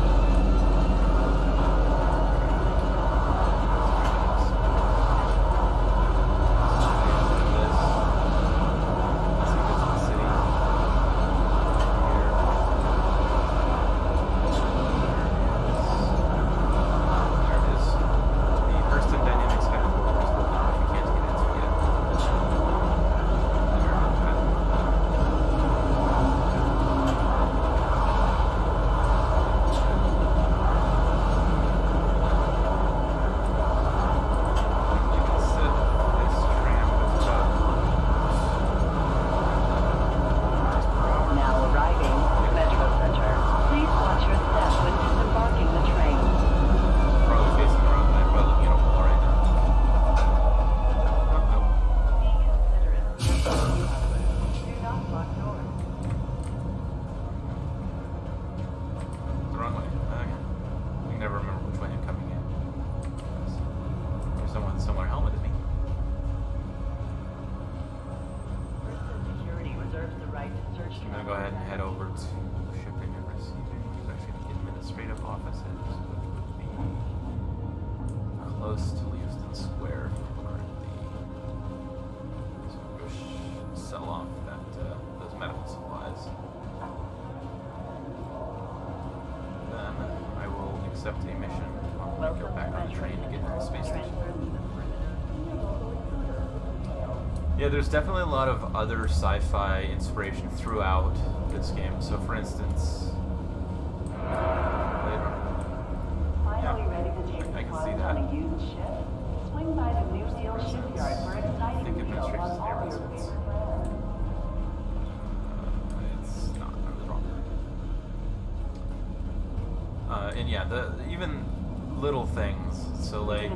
Yeah, there's definitely a lot of other sci-fi inspiration throughout this game. So, for instance, I can see that. Swing by the New Steel shipyard for exciting details on all your favorite brands. It's not. I was wrong. And yeah, even little things. So like,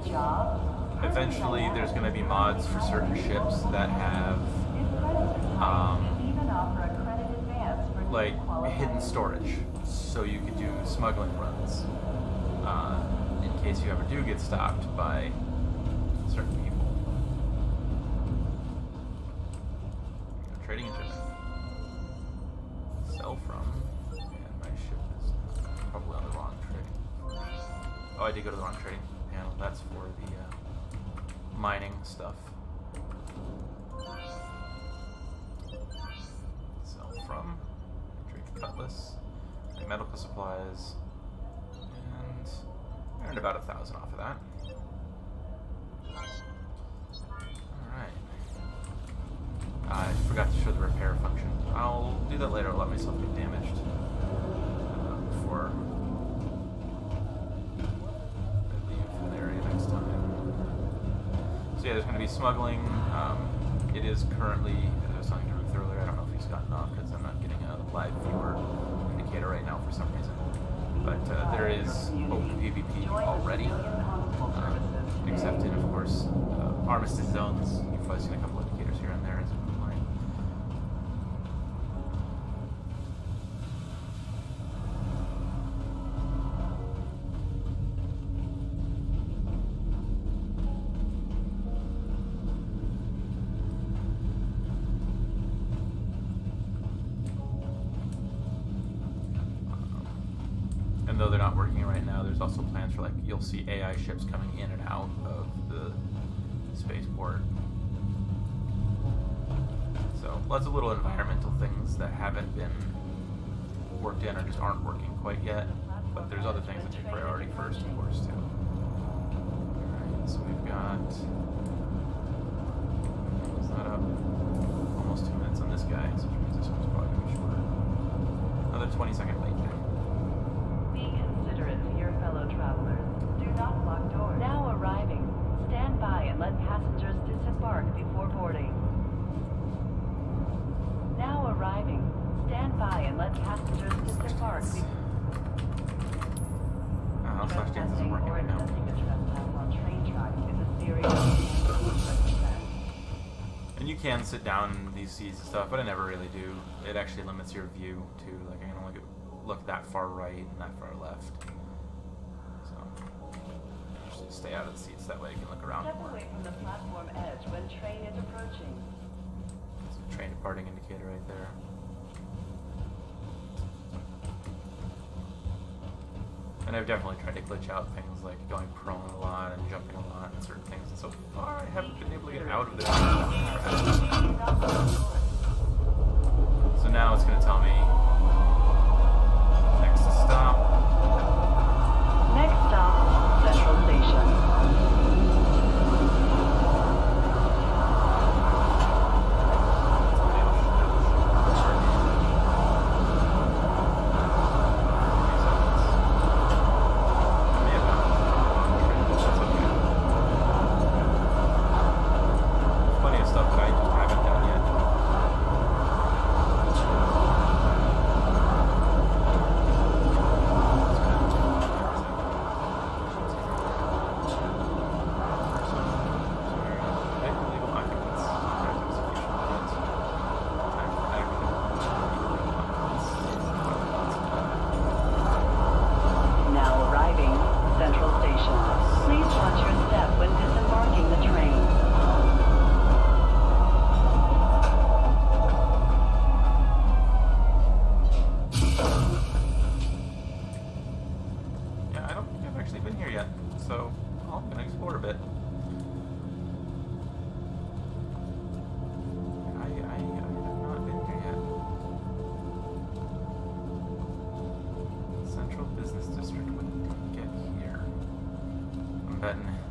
eventually there's going to be mods for certain ships that have like hidden storage, so you could do smuggling runs in case you ever do get stopped by certain people. Trading and shipping. Sell from, and my ship is probably on the wrong trade. Oh, I did go to the wrong trading panel. That's for the mining stuff. Sell from, trade cutlass, and medical supplies, and I earned about 1,000 off of that. Alright. I forgot to show the repair function. I'll do that later. I'll let myself get damaged before So yeah, there's going to be smuggling. It is currently, as I was talking to Ruth earlier, I don't know if he's gotten off because I'm not getting a live viewer indicator right now for some reason. But there is open PvP already, except in, of course, armistice zones. You've probably seen a couple indicators here and there as a line. And though they're not working right now, there's also plans for, like, you'll see AI ships coming in and out of the spaceport. So lots of little environmental things that haven't been worked in or just aren't working quite yet. But there's other things that take priority first, of course, too. Alright, so we've got... Is that up? Almost 2 minutes on this guy, so which means this one's probably going to be shorter. Another 20-second wait time. Be considerate to your fellow travelers. Do not block doors. Now arriving. Stand by and let passengers disembark before boarding. Now arriving. Stand by and let passengers disembark before... Slash isn't working right now. And you can sit down in these seats and stuff, but I never really do. It actually limits your view too. Like I can only look that far right and that far left. So just stay out of the seats, that way you can look around Step more. away from the platform edge when train is approaching. There's a train departing indicator right there. And I've definitely tried to glitch out things like going prone a lot and jumping a lot and certain things, and so far I haven't been able to get out of this. So now it's going to tell me next stop. Next stop, Central Station.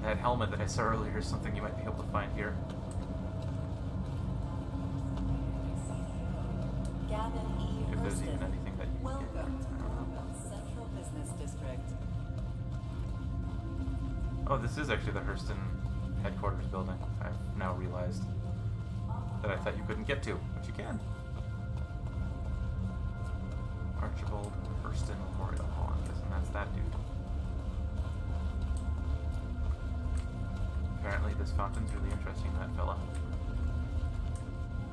That helmet that I saw earlier is something you might be able to find here. If there's even anything that you can get. Welcome to Central Business District. Oh, this is actually the Hurston headquarters building. I've now realized that I thought you couldn't get to, but you can. Archibald Hurston Memorial Hall, I'm guessing that's that dude. Apparently this fountain's really interesting, that fella.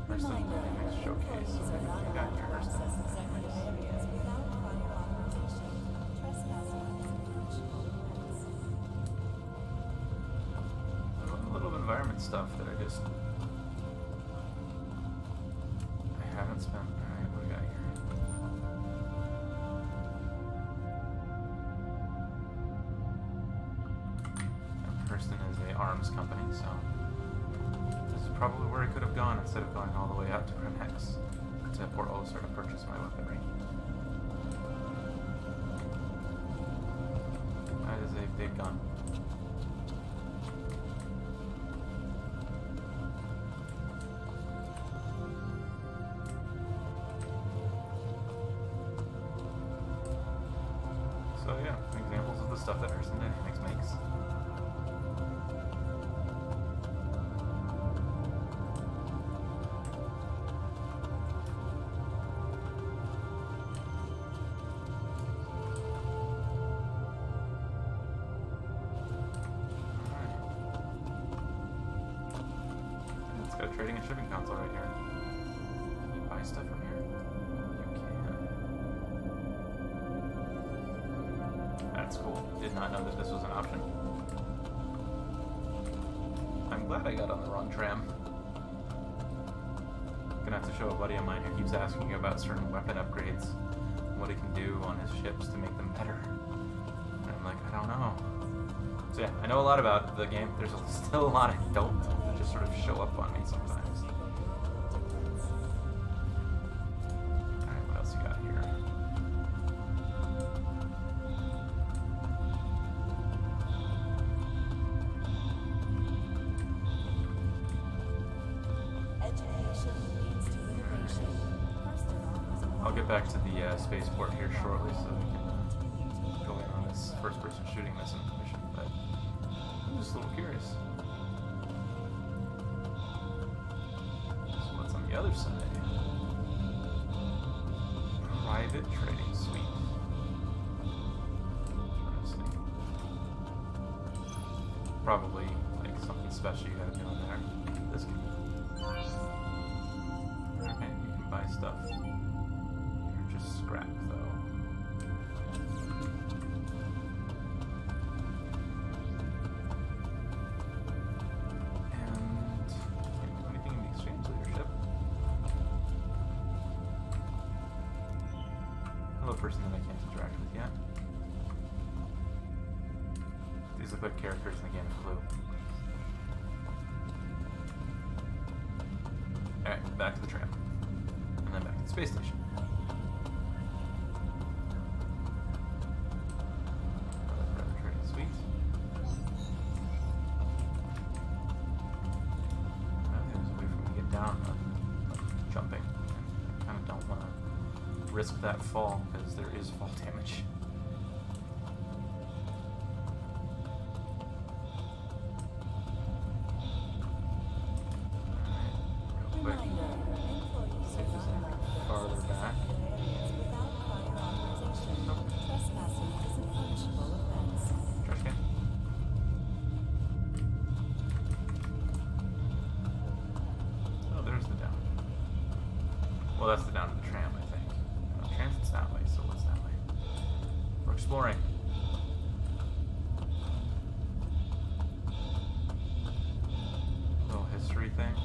Hurston Dynamics Showcase. So maybe we got your Hurston Dynamics. A little environment stuff that I just... I haven't spent... Alright, what do we got here? Hurston is a arms company, so this is probably where I could have gone instead of going all the way out to Grimhex to Port Olisar to purchase my weaponry. That is a big gun. So yeah, examples of the stuff that Hurston Dynamics makes. a shipping console right here. Can you buy stuff from here? You can. That's cool. Did not know that this was an option. I'm glad I got on the wrong tram. Gonna have to show a buddy of mine who keeps asking about certain weapon upgrades, what he can do on his ships to make them better. And I'm like, I don't know. So yeah, I know a lot about the game. There's still a lot I don't know that just sort of show up on me sometimes. Alright, what else you got here? Education leads to innovation. First and always I'll get back to the spaceport here shortly so we can go in on this first-person shooting mission, but I'm just a little curious. So what's on the other side? Private trading suite. Interesting. Probably like something special you gotta do in there. This can be. Okay, you can buy stuff. You're just scrap though. And can't do anything in exchange with your ship. Hello, person that I can't interact with yet. These look like characters in the game of Clue. Alright, back to the tram. And then back to the space station. Another trading suite. There's a way for me to get down jumping. I kind of don't want to risk that fall because there is fall damage. Farther back. Trash can. Oh, there's the down. Well, that's the down to the tram, I think. No, transit's that way, so what's that way? We're exploring. Little history thing.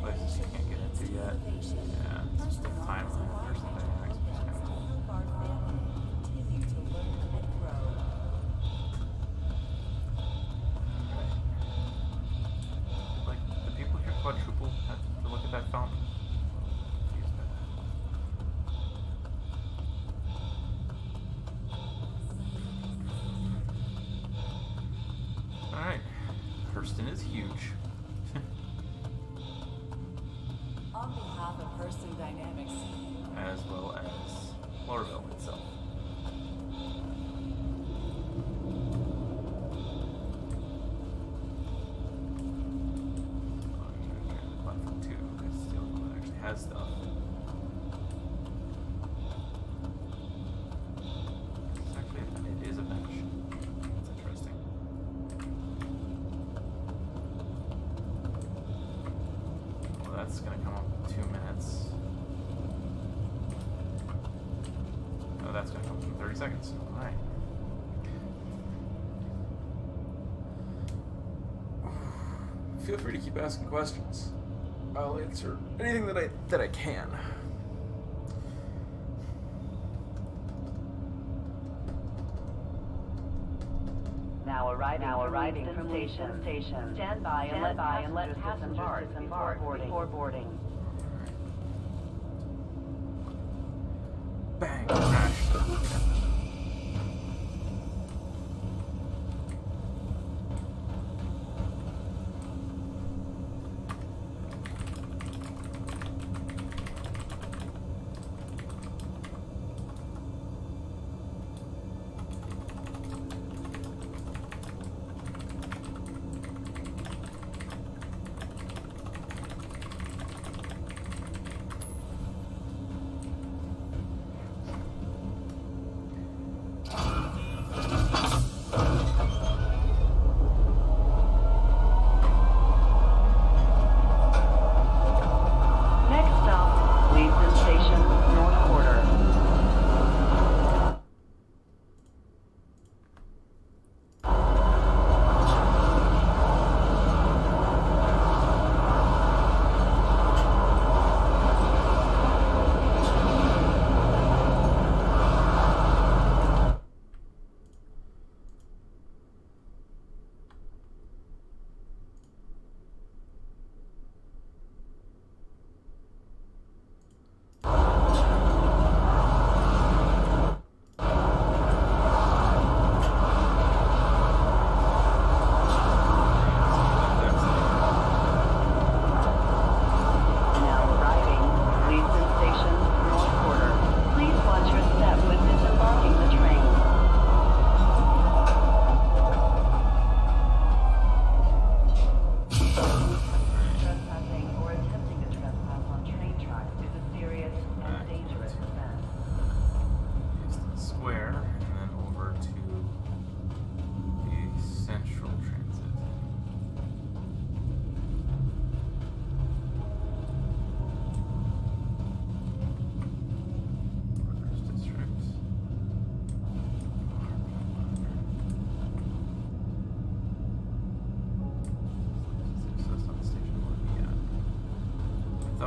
Places you can't get into yet. Yeah, it's just a timeline or something. That's kind of cool. Like, the people here quadruple to look at that fountain. Confused by that. Alright. Hurston is huge. On behalf of Hurston Dynamics, As well as Lorville itself. Platform 2 is the only one that actually has stuff. Actually, it is a bench. That's interesting. Well, that's gonna come up in 2 minutes. Oh, that's gonna come up in 30 seconds. Alright. Feel free to keep asking questions. I'll answer anything that I can. Now arriving from station. Stand by and let passengers disembark before boarding. Bang! Crash.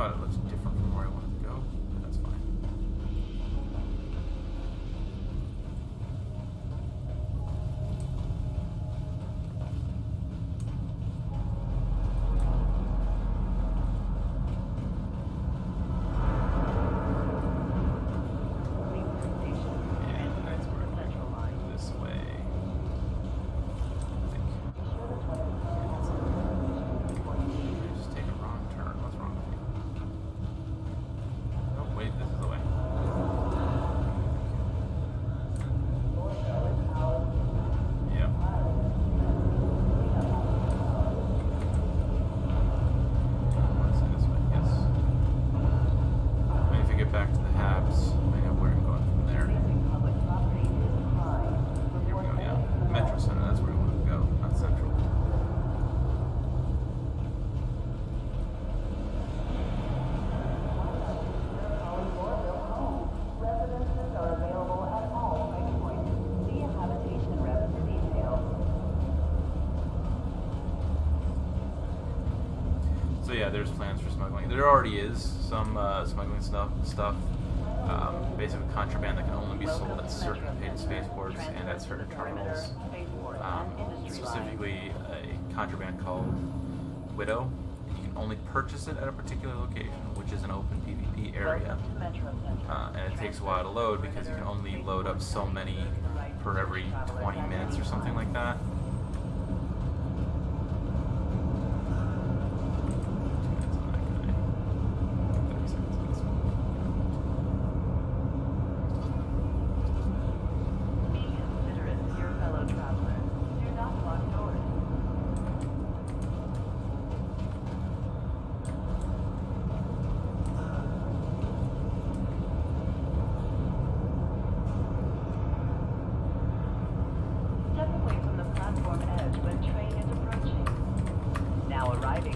thought it looked different from where I wanted to go, but that's fine. This way. I think. I just take a wrong turn. What's wrong with me? Oh, wait, this is the way. Yep. Let's go this way, yes. Maybe if you get back to the Habs, I know where I'm going from there. Here we go, yeah. Metro Center, that's where we want to go, not Central. Residences are available at all price points. See a habitation rep for details. So yeah, there's plans for smuggling. There already is some smuggling stuff. Basically contraband that can only be sold at certain paid spaceports and at certain terminals. Specifically a contraband called Widow. You can only purchase it at a particular location, which is an open PvP area. And it takes a while to load because you can only load up so many per every 20 minutes or something like that. 2 minutes on that guy. 30 seconds on this one. Be considerate to your fellow travelers. Do not lock doors. Step away from the platform edge when train is approaching. Now arriving,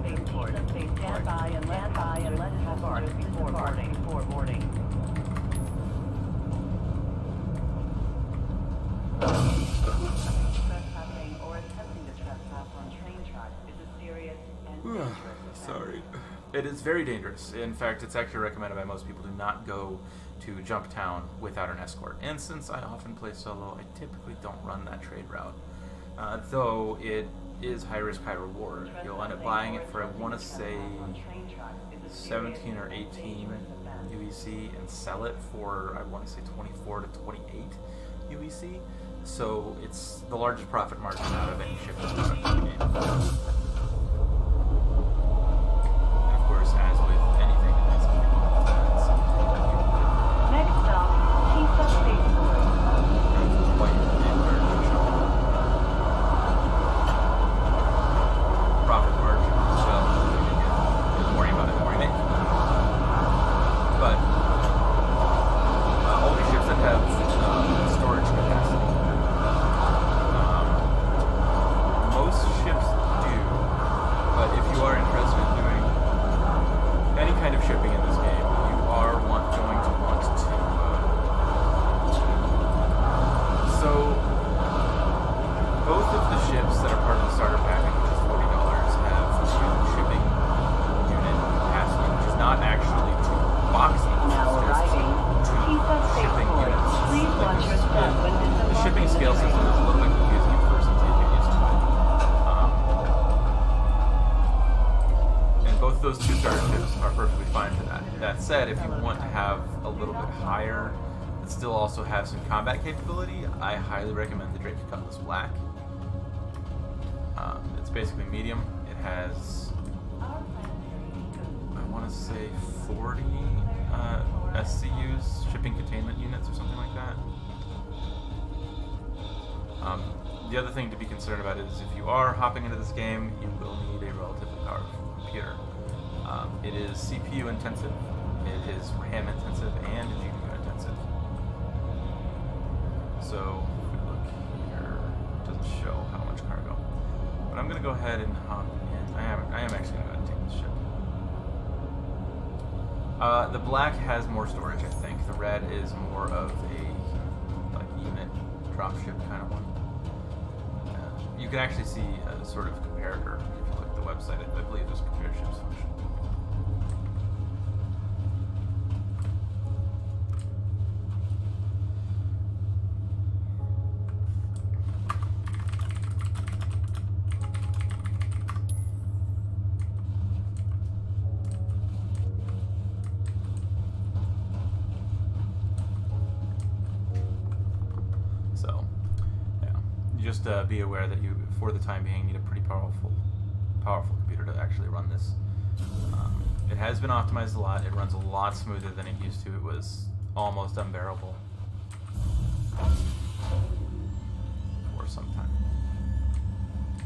spaceport. Please stand by and let passengers disembark before boarding. Trespassing or attempting to trespass on train tracks is a serious and dangerous offense. Sorry. It is very dangerous. In fact, it's actually recommended by most people to not go to Jumptown without an escort. And since I often play solo, I typically don't run that trade route. Though it is high risk, high reward. You'll end up buying it for, I want to say, 17 or 18 UEC and sell it for, I want to say, 24 to 28 UEC. So it's the largest profit margin out of any shipping product in the game. And of course, as with anything in this game, Next stop, Tisa Spaceport. Profit margin, so the more you buy, the more you make. But only ships that have storage capacity. Most ships do, but if you are interested in doing any kind of shipping in this game, you are going to want to. So both of the ships that are part of the starter package, which is $40, have two shipping unit capacity, which is not actually two boxes. Now arriving, Tisa Shipping Spaceport. units. Please watch your step when The disembarking shipping the scale train. system is a little bit confusing at first until you get used to it. And both of those two starter ships are perfectly fine for that. That said, if you want to have a little bit higher, but still also have some combat capability, I highly recommend the Drake Cutlass Black. It's basically medium. It has, I want to say, 40 SCUs, shipping containment units or something like that. The other thing to be concerned about is if you are hopping into this game, you will need a relatively powerful computer. It is CPU intensive, it is RAM intensive, and GPU intensive. So, if we look here, it doesn't show how much cargo. But I'm going to go ahead and hop in. I am actually going to go ahead and take this ship. The black has more storage, I think. The red is more of a unit dropship kind of one. You can actually see a sort of comparator if you look at the website. I believe there's a comparator ships function. just be aware that you, for the time being, need a pretty powerful computer to actually run this. It has been optimized a lot. It runs a lot smoother than it used to. It was almost unbearable for some time.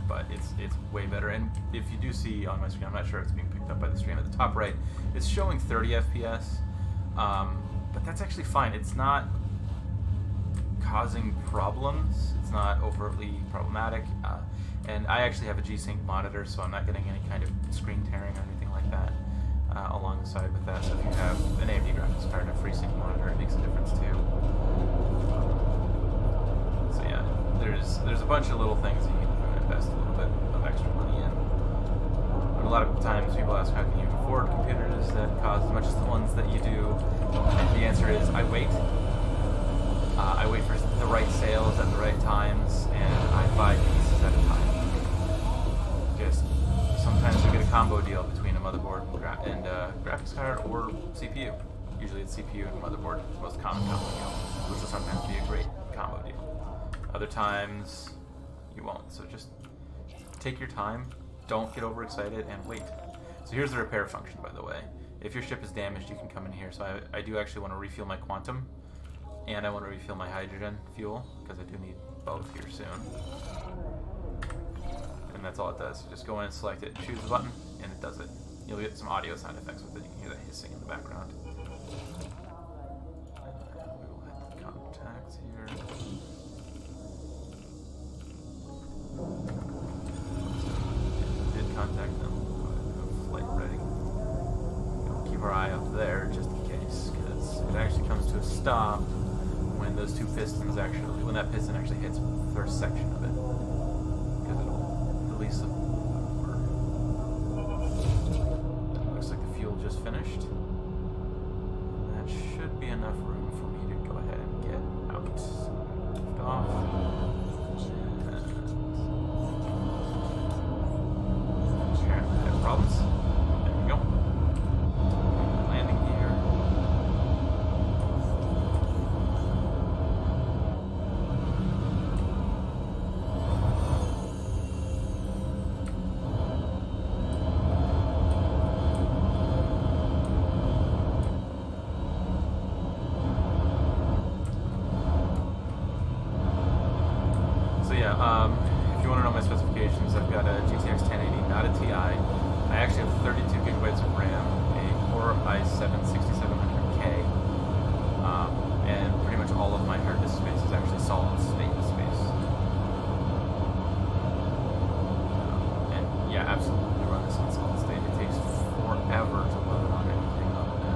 But it's way better. And if you do see on my screen, I'm not sure if it's being picked up by the stream, at the top right, it's showing 30 FPS. But that's actually fine. It's not causing problems. It's not overtly problematic. And I actually have a G-Sync monitor, so I'm not getting any kind of screen tearing or anything like that alongside with that. So if you have an AMD graphics card and a FreeSync monitor, it makes a difference too. So yeah, there's a bunch of little things that you can invest a little bit of extra money in. But a lot of times people ask, how can you afford computers that cost as much as the ones that you do? And the answer is, I wait. I wait for the right sales at the right times, and I buy pieces at a time. Just sometimes you get a combo deal between a motherboard and graphics card or CPU. Usually it's CPU and motherboard. It's the most common combo deal, which will sometimes be a great combo deal. Other times you won't. So just take your time. Don't get overexcited and wait. So here's the repair function, by the way. If your ship is damaged, you can come in here. So I do actually want to refuel my quantum. And I want to refill my hydrogen fuel, because I do need both here soon. And that's all it does. You just go in and select it, choose the button, and it does it. You'll get some audio sound effects with it. You can hear that hissing in the background. We will hit the contacts here. Did contact them. Go ahead and have flight ready. We'll keep our eye out there, just in case, because it actually comes to a stop when those two pistons when that piston actually hits the first section of it, because it'll release the motor. Looks like the fuel just finished. That should be enough room for me to go ahead and get out. Lift off. Apparently I have problems. There we go. Landing gear. If you want to know my specifications, I've got a GTX 1080, not a Ti. I actually have 32 gigabytes of RAM, a Core i7-6700K, and pretty much all of my hard disk space is actually solid state space. And yeah, absolutely run this on solid state. It takes forever to load on anything other than.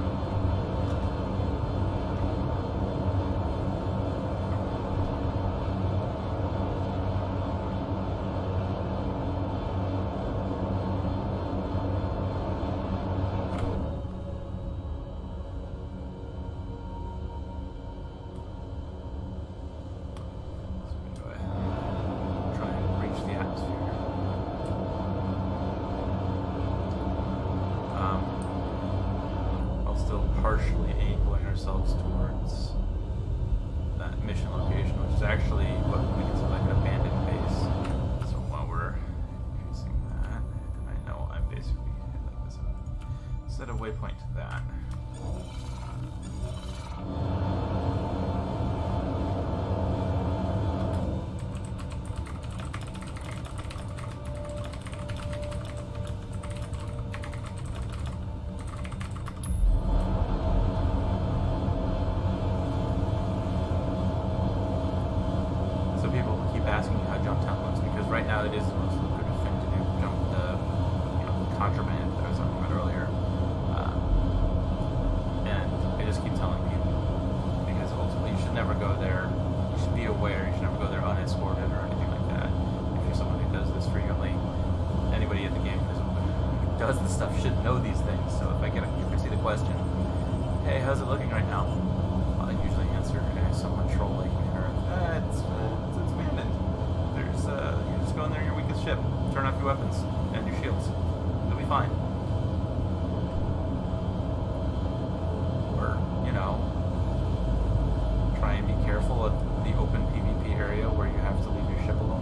Partially angling ourselves towards that mission location, which is actually what we consider like an abandoned base. So while we're increasing that, and I know I'm basically like this, set a waypoint to that. Asking you how jump time looks, because right now it is the most lucrative thing to do. Jump the contraband that I was talking about earlier, and I just keep telling people, because ultimately you should never go there. You should be aware. You should never go there unescorted or anything like that. If you're someone who does this frequently, anybody at the game who does this stuff should know these things. So if I see the question, "Hey, how's it looking right now?" I usually answer in a somewhat trolling manner. It's abandoned. You just go in there in your weakest ship, turn off your weapons and your shields. It'll be fine. Or, try and be careful at the open PvP area where you have to leave your ship alone.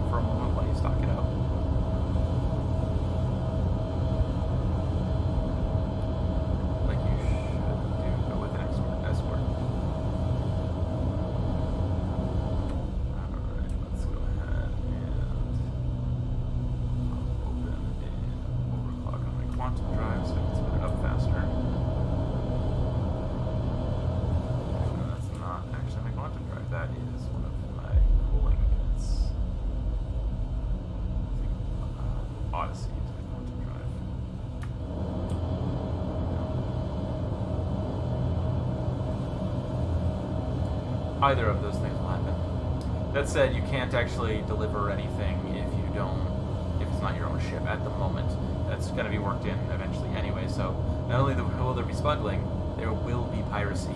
either of those things will happen. That said, you can't actually deliver anything if it's not your own ship at the moment. That's going to be worked in eventually anyway, so not only will there be smuggling, there will be piracy.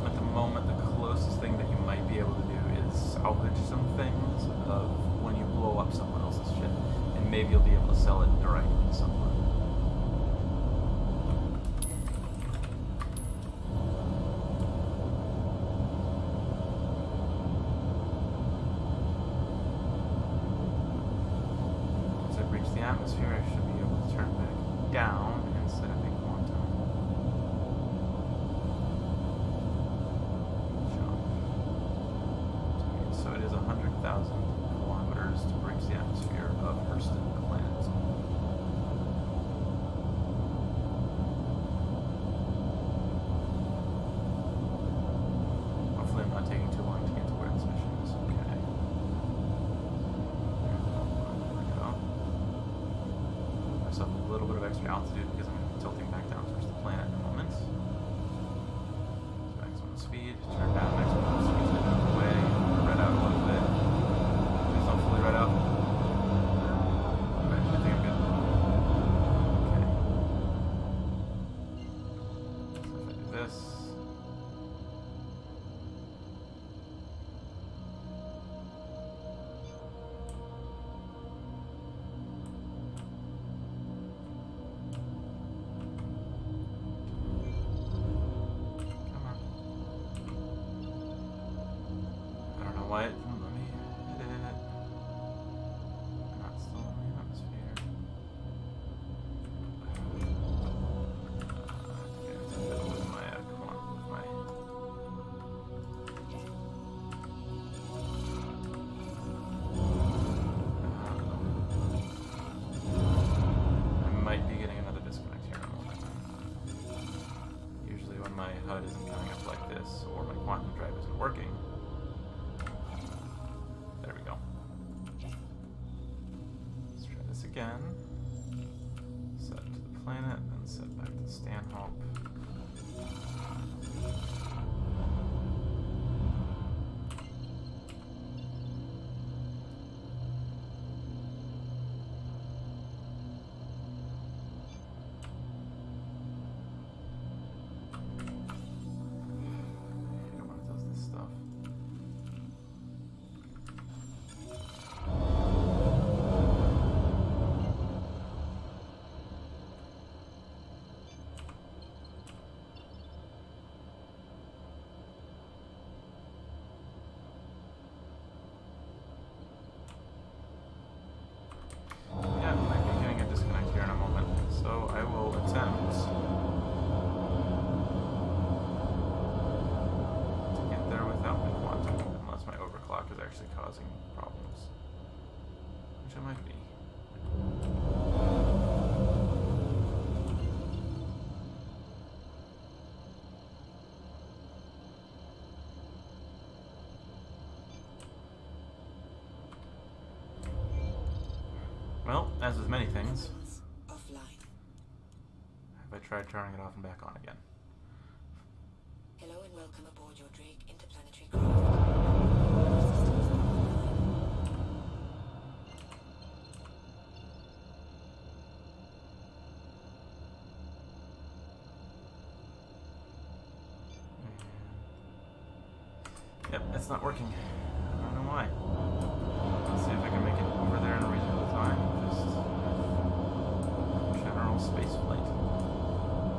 At the moment, the closest thing that you might be able to do is salvage some things of when you blow up someone else's ship, and maybe you'll be able to sell it directly to someone. Once I've reached the atmosphere, I should be able to turn back down and set up a quantum jump. So it is 100,000 kilometers to reach the atmosphere of Hurston planet. Hopefully I'm not taking too long to get to where this mission is. Okay. There we go. Give myself a little bit of extra altitude because I'm tilting back down towards the planet in a moment. Maximum speed, turn down maximum speed, get out of the way, red out a little bit. Please don't fully red out. Alright, I think I'm good. Okay. So if I do this. Come on. I don't know why it won't let me hit it. Not still in the atmosphere. I have to fiddle with my I might be getting another disconnect here in a moment. Usually when my HUD isn't coming up like this, or my quantum drive isn't working. There we go. Let's try this again. Set to the planet, then set back to Stanhope. I don't want to do this stuff. Yeah, I might be getting a disconnect here in a moment, so I will attempt to get there without my quantum, unless my overclock is actually causing problems, which it might be. Well, as with many things, Offline. have I tried turning it off and back on again? Hello and welcome aboard your Drake interplanetary craft. Systems offline. Yep, it's not working. I don't know why. Let's see if I can make it over there in a reasonable time. Just general space flight.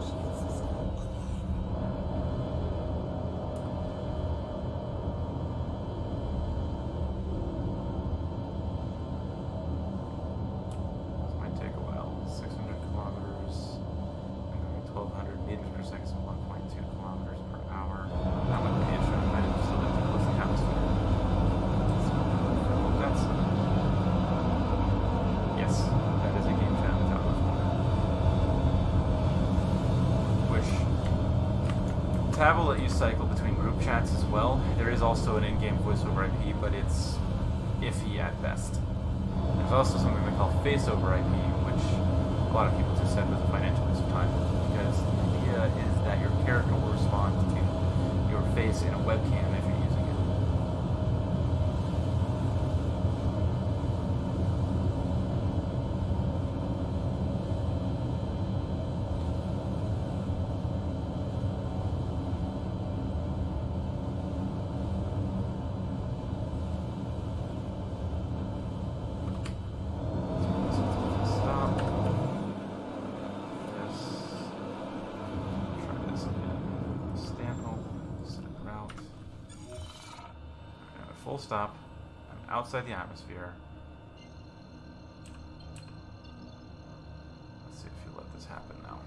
Shield system online. This might take a while. 600 kilometers, and 1,200 meters per second, so 1.2 kilometers per hour. That would be a shot. I might have still lived to close the atmosphere. So, that's yes, that is a game chat without much more. Which tab will let you cycle between group chats as well. There is also an in-game voice over IP, but it's iffy at best. There's also something they call face over IP, which a lot of people just said was a financial waste of time, because the idea is that your character will respond to your face in a webcam if you're using it. Full stop. I'm outside the atmosphere. Let's see if you let this happen now.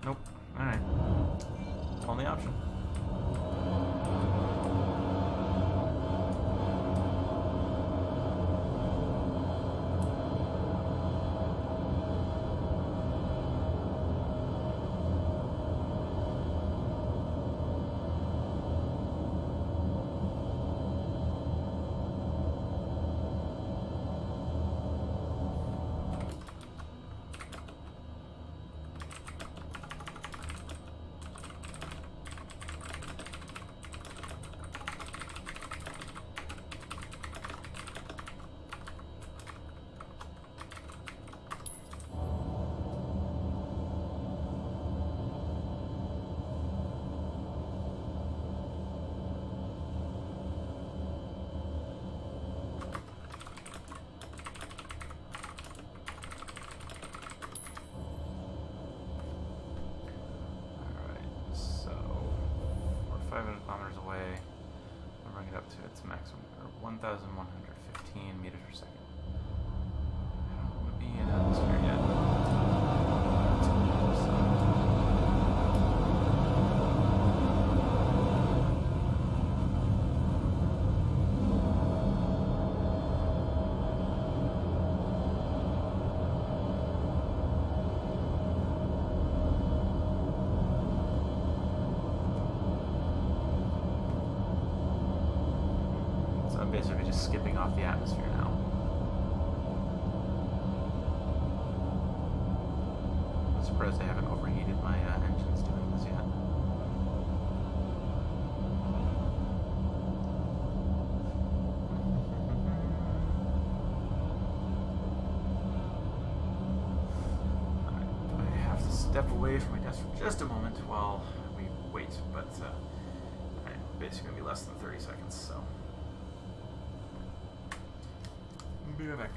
Nope. Alright. Only option. Its maximum, or 1,115 meters per second. I don't want to be in atmosphere yet. I'm basically just skipping off the atmosphere now. I'm surprised I haven't overheated my engines doing this yet. I have to step away from my desk for just a moment while we wait, but I'm basically going to be less than 30 seconds, so. Be right back.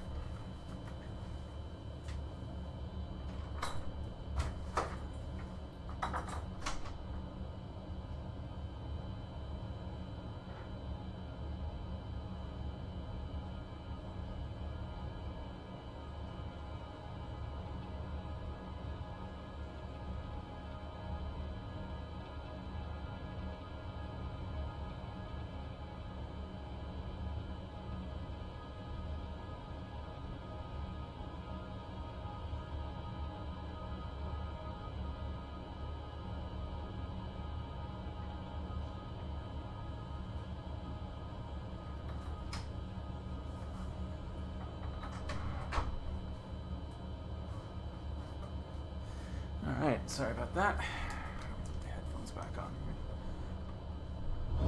Alright, sorry about that. Put the headphones back on here.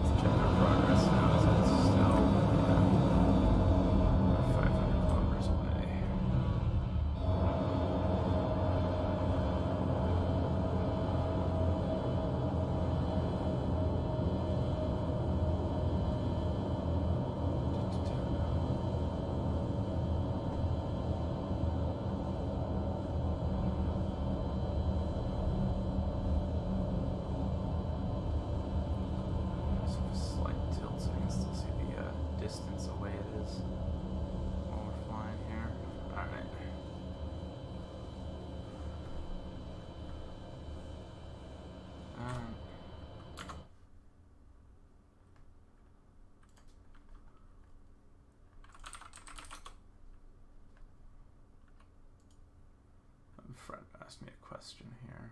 Let's check our progress now. So it's still 500 kilometers away. asked me a question here.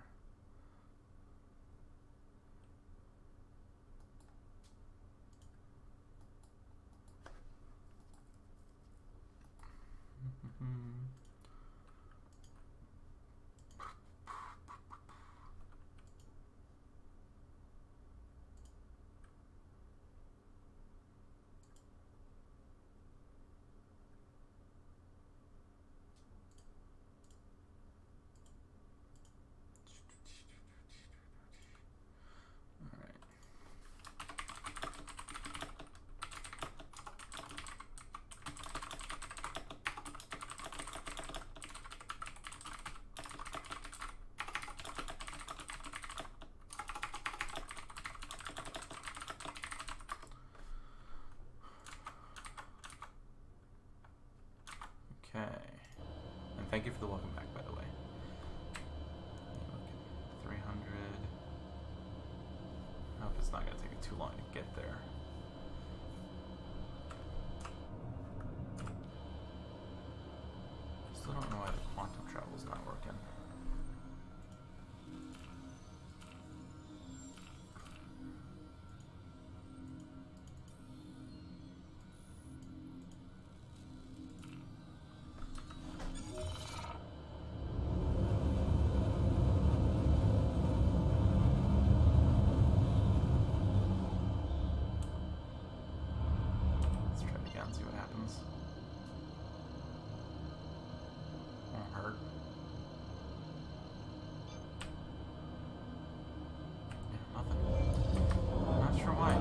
Okay, and thank you for the welcome back, by the way. 300. I hope it's not going to take it too long to get there. Still don't know why the quantum travel's not working. See what happens. Won't hurt. Yeah, nothing. I'm not sure why.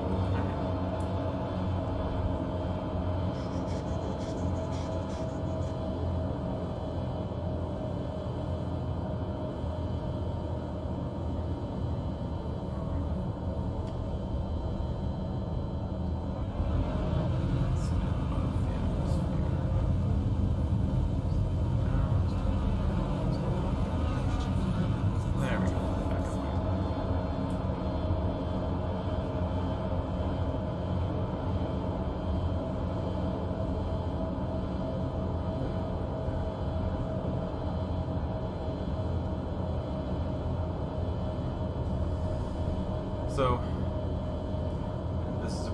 So, this is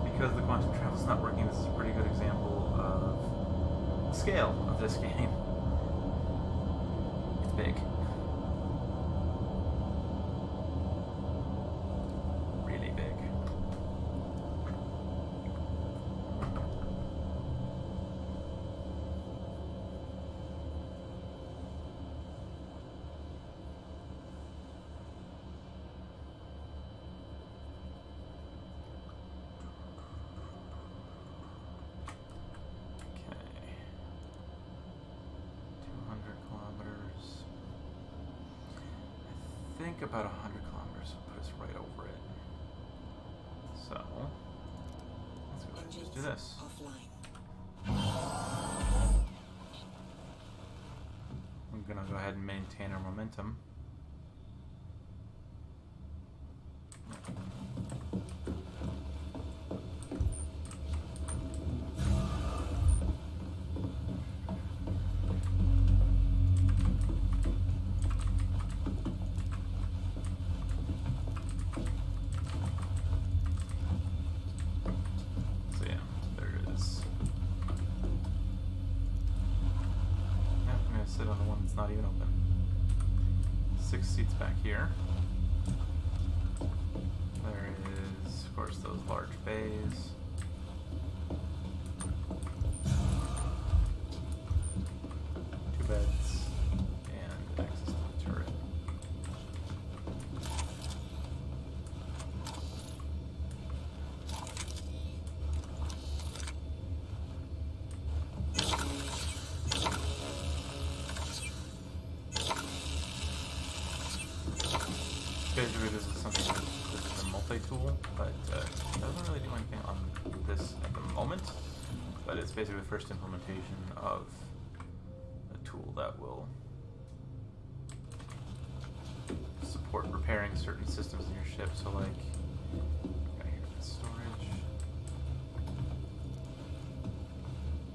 because the quantum travel is not working. This is a pretty good example of the scale of this game. It's big, really big. I think about 100 kilometers will put us right over it. So, let's go ahead and just do this. We're gonna go ahead and maintain our momentum. On the one that's not even open. 6 seats back here. There is, of course, those large bays. Two beds and access to the turret. Basically, this is something that this is a multi-tool, but it doesn't really do anything on this at the moment. But it's basically the first implementation of a tool that will support repairing certain systems in your ship. So, like, right here, storage,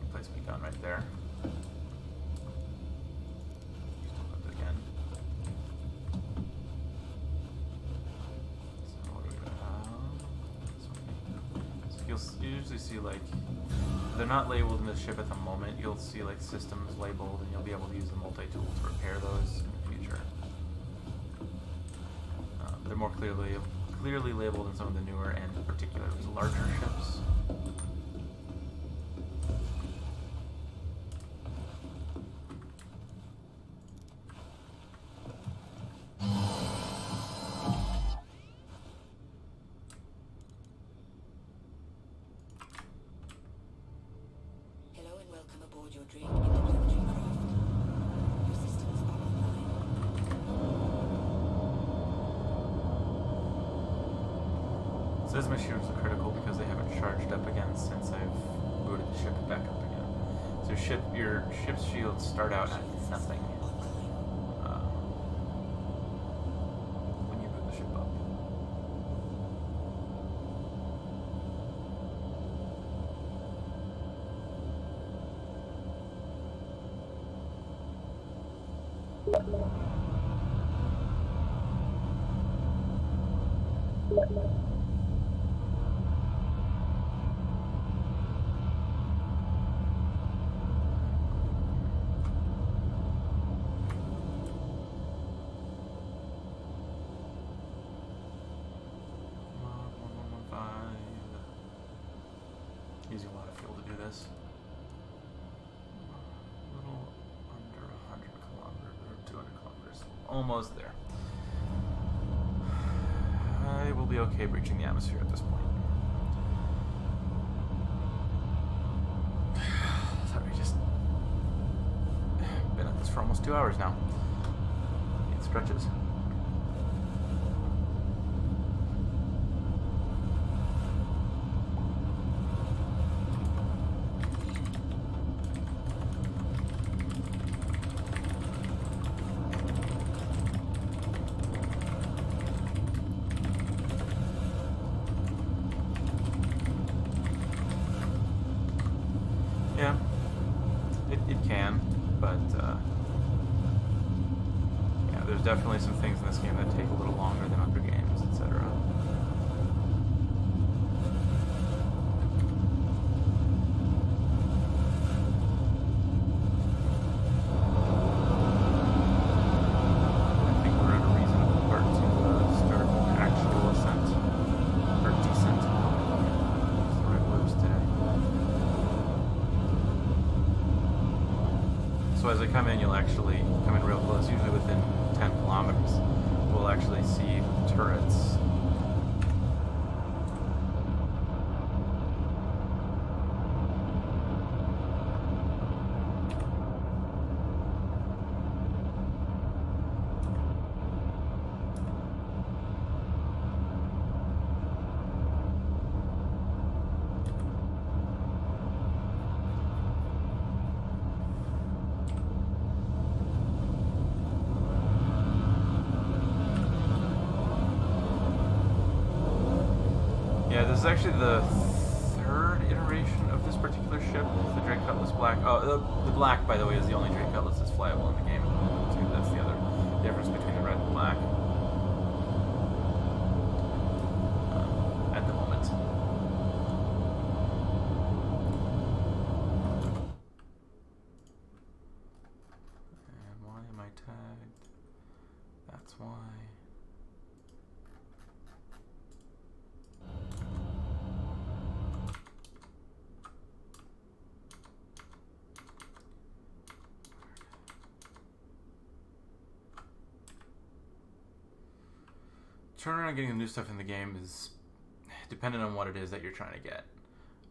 replace me gun right there. Use it again. you usually see like they're not labeled in the ship at the moment. You'll see like systems labeled, and you'll be able to use the multi-tool to repair those in the future. They're more clearly labeled in some of the newer and particularly larger ships. Hello and welcome aboard your Drake interplanetary craft. Your systems are online. Says my shields are critical because they haven't charged up again since I've booted the ship back up again. So your ship's shields start out at nothing when you boot the ship up. Using a lot of fuel to do this. A little under 100 kilometers, or 200 kilometers. Almost there. I will be okay breaching the atmosphere at this point. Sorry, just been at this for almost 2 hours now. It stretches. Yeah, it can, but yeah, there's definitely some things in this game that take a little longer than other games, etc. I think we're at a reasonable part to start an actual ascent, or descent. Use the right words today. So as I come in, you'll actually come in real close, usually within 10 kilometers. We'll actually see turrets. Yeah, this is actually the third iteration of this particular ship, the Drake Cutlass Black. Oh, the black, by the way, is the only Drake Cutlass that's flyable in the game. That's the other difference between the red and black. At the moment. And why am I tagged? That's why. Turnaround on getting the new stuff in the game is dependent on what it is that you're trying to get.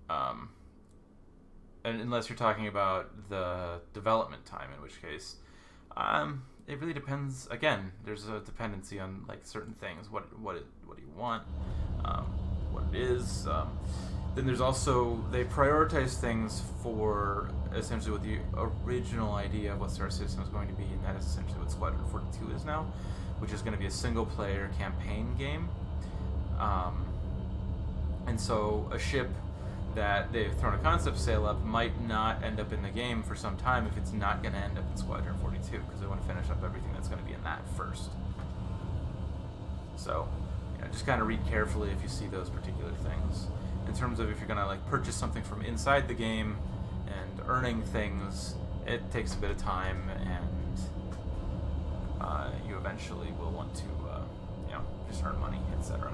And unless you're talking about the development time, in which case, it really depends. Again, there's a dependency on like certain things. What do you want? What it is. Then there's also, they prioritize things for essentially what the original idea of what Star System is going to be, and that is essentially what Squadron 42 is now, which is going to be a single-player campaign game. And so a ship that they've thrown a concept sail up might not end up in the game for some time if it's not going to end up in Squadron 42, because they want to finish up everything that's going to be in that first. So, you know, just kind of read carefully if you see those particular things. in terms of if you're gonna like purchase something from inside the game and earning things, it takes a bit of time, and you eventually will want to, you know, just earn money, etc.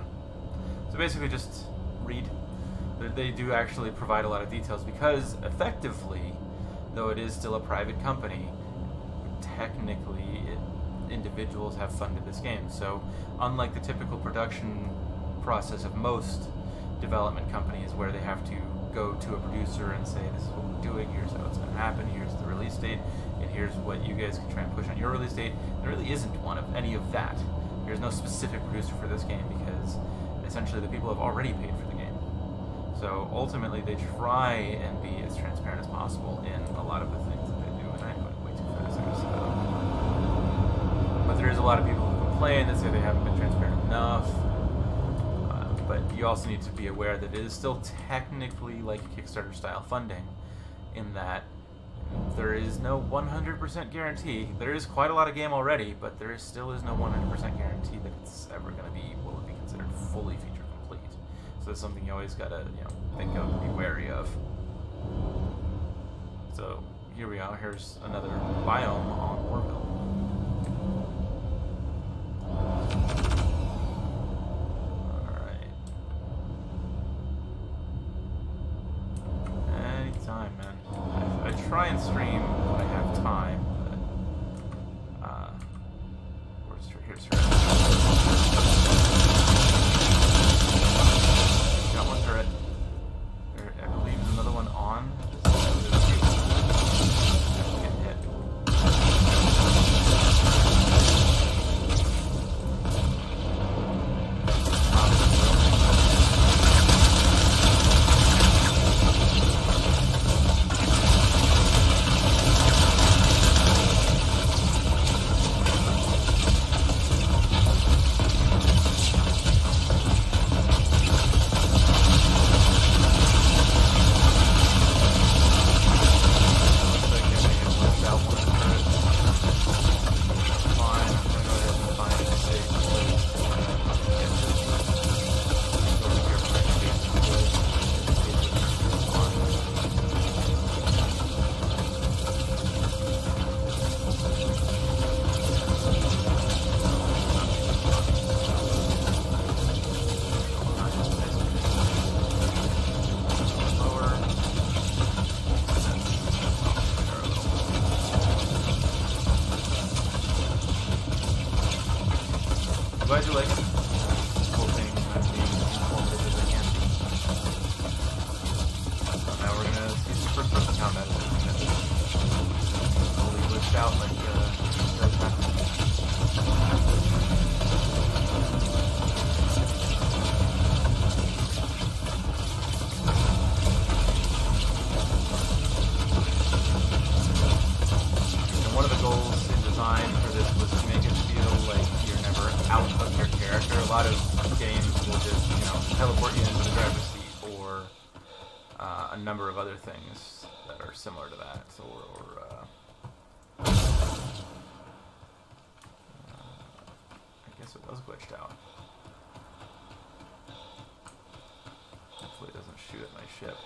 So basically, just read. They do actually provide a lot of details because, effectively, though it is still a private company, technically individuals have funded this game. So, unlike the typical production process of most development companies, where they have to go to a producer and say, "This is what we're doing. Here's how it's going to happen. Here's the release date, and here's what you guys can try and push on your release date." There really isn't one of any of that. There's no specific producer for this game because essentially the people have already paid for the game. So ultimately, they try and be as transparent as possible in a lot of the things that they do. And I'm going way too fast. But there is a lot of people who complain that say they haven't been transparent enough. But you also need to be aware that it is still technically like Kickstarter style funding, in that there is no 100% guarantee. There is quite a lot of game already, but there still is no 100% guarantee that it's ever going to be what would be considered fully feature complete. So that's something you always gotta, you know, think of and be wary of. So here we are. Here's another biome on Orville. Anytime, man. I try and stream when I have time, but here's her. Got one turret. I believe there's another one on. Getting hit. Glad you like it. Whole thing kind of being informative as I can. So now we're gonna see some first person combat. Totally glitched out like does happen. And one of the goals in design for this was to make it feel like you're never out of your character. A lot of games will just, you know, teleport you into the driver's seat, or a number of other things that are similar to that, I guess it was glitched out. Hopefully it doesn't shoot at my ship.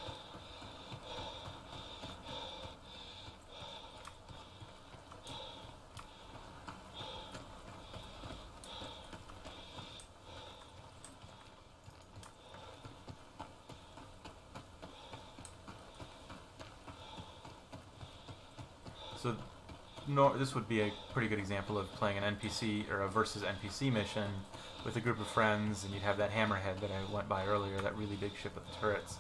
So this would be a pretty good example of playing an NPC or a versus NPC mission with a group of friends, and you'd have that hammerhead that I went by earlier, that really big ship with the turrets,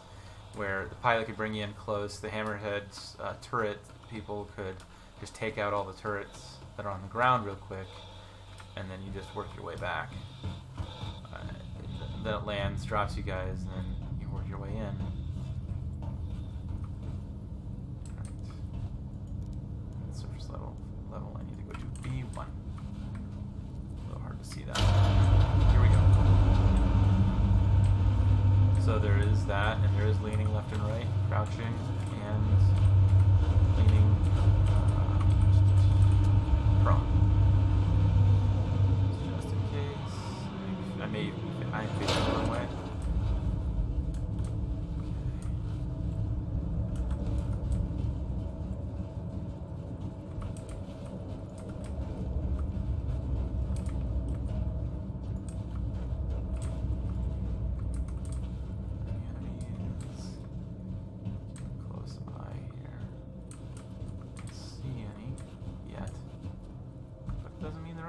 where the pilot could bring you in close. The hammerhead's turret people could just take out all the turrets that are on the ground real quick, and then you just work your way back. Then it lands, drops you guys, and then you work your way in. Level I need to go to B1. A little hard to see that. Here we go. So there is that, and there is leaning left and right, crouching, and leaning prone. Just in case. I'm facing the wrong way.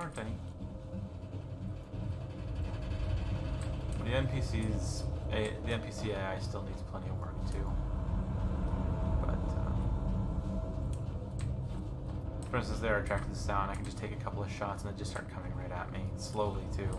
aren't any. The NPCs, the NPC AI still needs plenty of work too. But for instance, they're attracted to sound. I can just take a couple of shots and they just start coming right at me slowly too.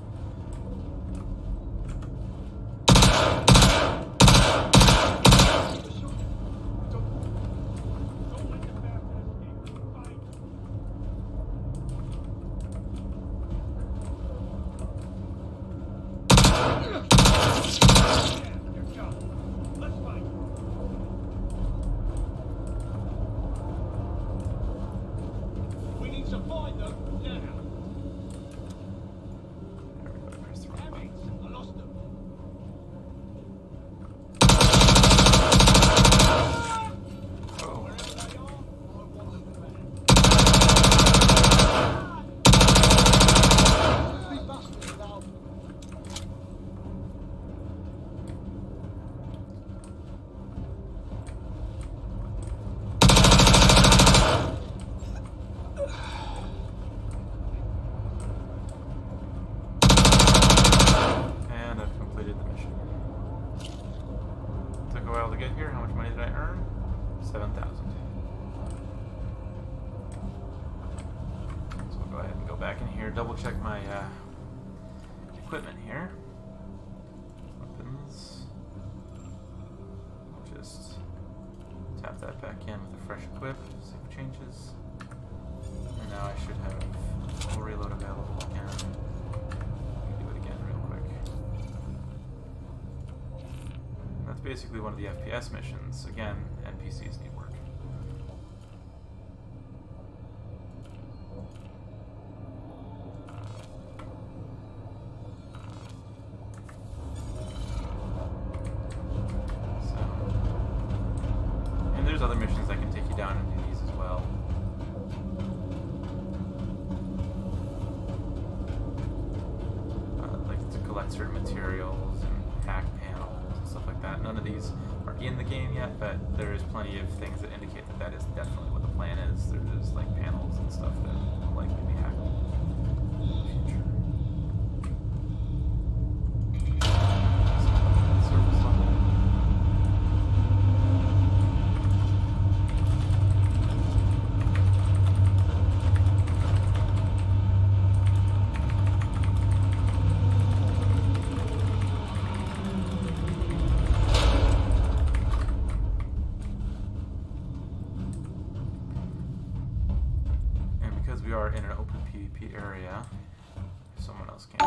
Double check my equipment here. Weapons. I'll just tap that back in with a fresh equip, save changes. And now I should have full reload available again. Let me do it again real quick. And that's basically one of the FPS missions. Again, NPCs need work. There's other missions that can take you down and do these as well. Like to collect certain materials and hack panels and stuff like that. None of these are in the game yet, but there is plenty of things that indicate that that is definitely what the plan is. There's like panels and stuff that will likely be hacked in the future. Surface level. We are in an open PvP area. If someone else can.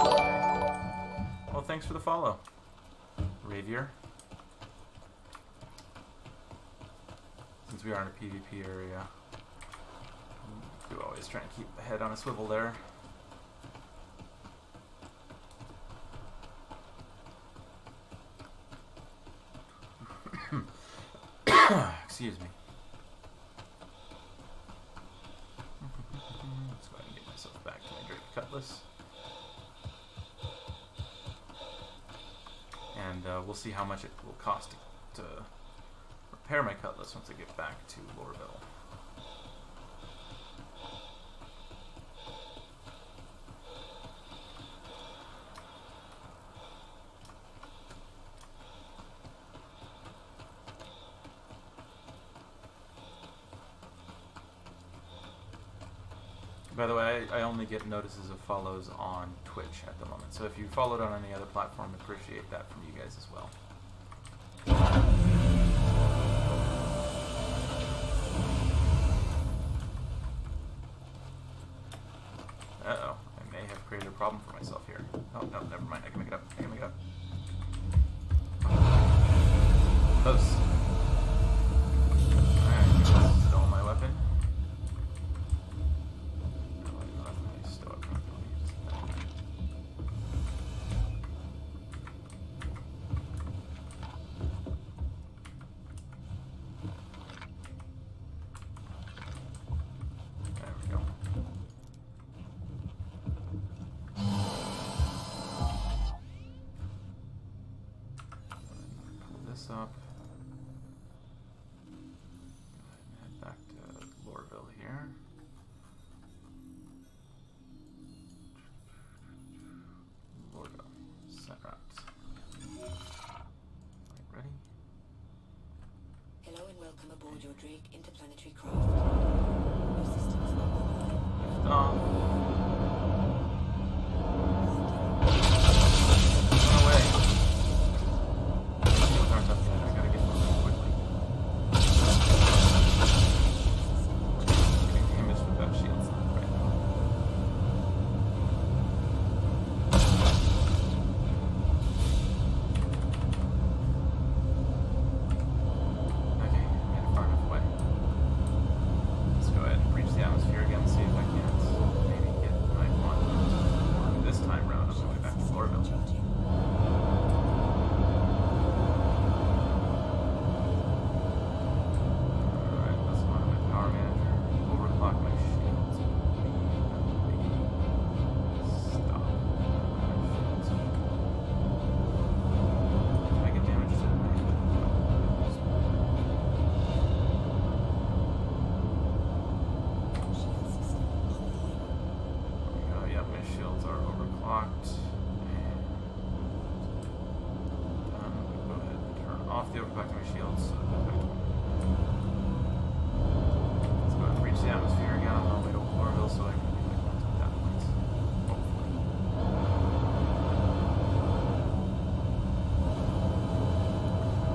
Well, thanks for the follow, Ravier. Since we are in a PvP area, do always try and keep the head on a swivel there. Excuse me. Let's go ahead and get myself back to my Drake Cutlass. And we'll see how much it will cost to repair my Cutlass once I get back to Lorville. By the way, I only get notices of follows on Twitch at the moment, so if you followed on any other platform, appreciate that from you guys as well. Uh-oh, I may have created a problem for myself here. Oh, no, never mind, I can make it up, I can make it up. Close. Alright, stole my weapon. Up. Head back to Lorville here. welcome aboard your Drake interplanetary craft. Your systems are online. Run away. Shields aren't up yet. I gotta get them real quickly. Getting damaged without shields right now. Okay, made it far enough away. Let's go ahead and breach the atmosphere again and see if I can't maybe get my quantum. Or this time round on my way back to Floraville. Alright, let's go on to my power manager. Overclock my shields. Stop. Can I get damage to my Shield system online. Yep, my shields are overclocked. And go ahead and turn off the overclock to my shields. So let's go ahead and reach the atmosphere again on my way to Floraville so I can be like onto that point. Hopefully.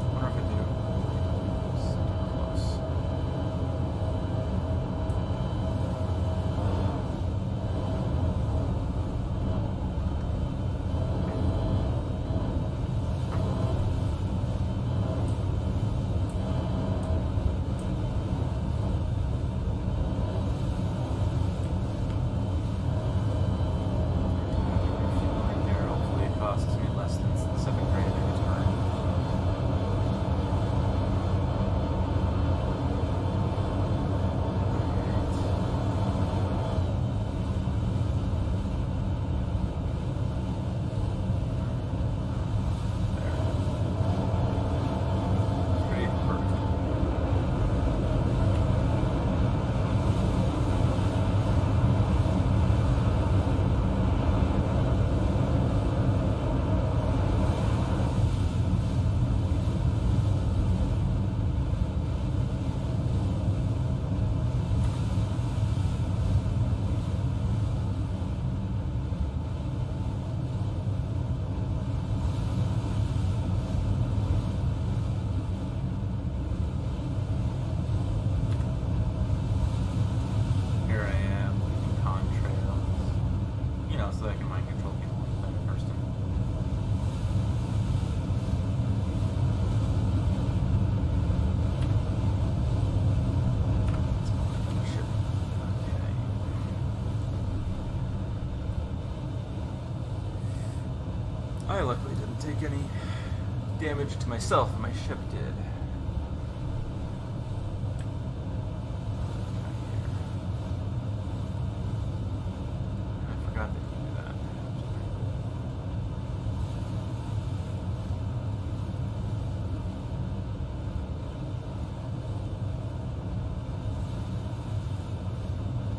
I wonder if I do. It's too close. Right there. Hopefully it costs me less than the 7 grand in return. Great, perfect. Here I am, leaving contrails. You know, so that I can mind control people like that person. Shit. Okay. I luckily didn't take any damage to myself, my ship did. I forgot that you do that.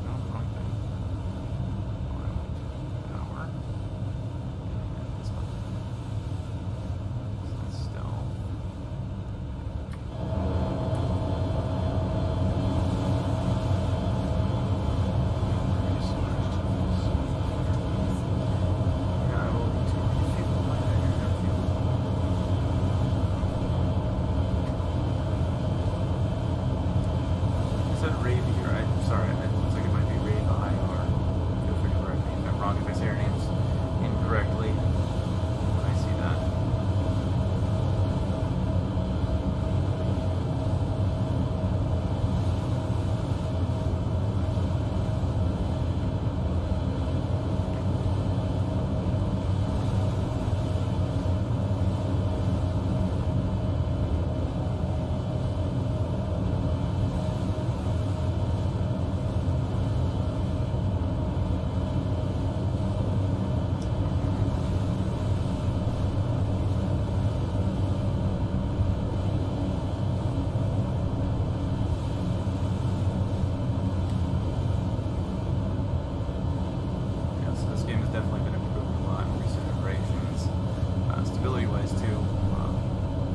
No, wrong thing. Oh, I went power. And this one. So that's still.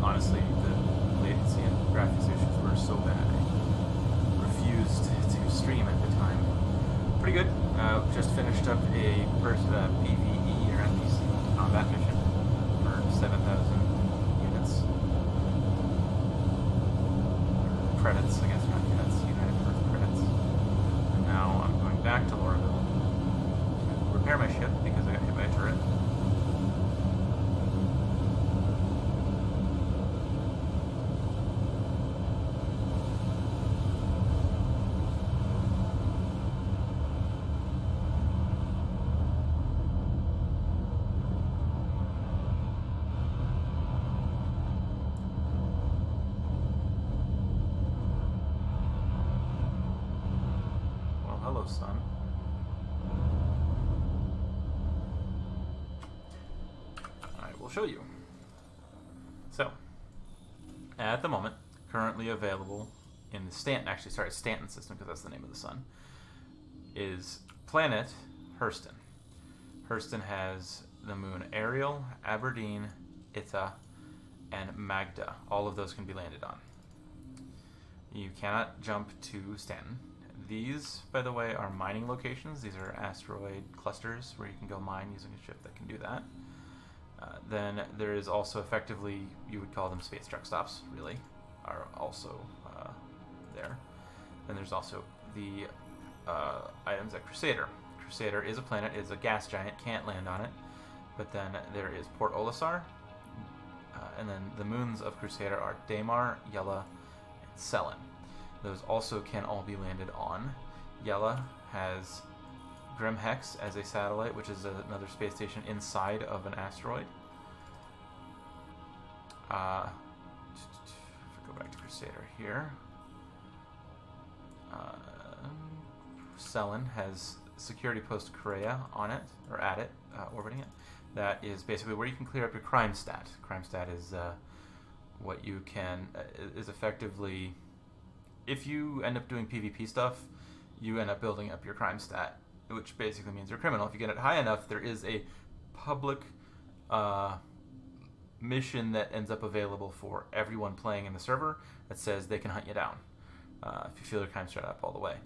honestly, the latency and graphics issues were so bad I refused to stream at the time. Pretty good. Just finished up a PvE or NPC combat mission for 7,000 units. Credits, I guess, not units, United Earth credits. And now I'm going back to Lorville to repair my ship because I got hit by a turret. Hello, son. I will show you. So, at the moment, currently available in the Stanton system, because that's the name of the sun, is planet Hurston. Hurston has the moon Ariel, Aberdeen, Ita, and Magda. All of those can be landed on. You cannot jump to Stanton. These, by the way, are mining locations. These are asteroid clusters where you can go mine using a ship that can do that. Then there is also effectively, you would call them space truck stops, really, are also there. Then there's also the items at Crusader. Crusader is a planet, is a gas giant, can't land on it. But then there is Port Olisar, and then the moons of Crusader are Daymar, Yella, and Selen. Those also can all be landed on. Yella has Grim Hex as a satellite, which is another space station inside of an asteroid. If we go back to Crusader here, Selen has Security Post Korea on it, or at it, orbiting it. That is basically where you can clear up your crime stat. Crime stat is what you can, is effectively, if you end up doing PvP stuff, you end up building up your crime stat, which basically means you're a criminal. If you get it high enough, there is a public mission that ends up available for everyone playing in the server that says they can hunt you down if you feel your crime stat up all the way.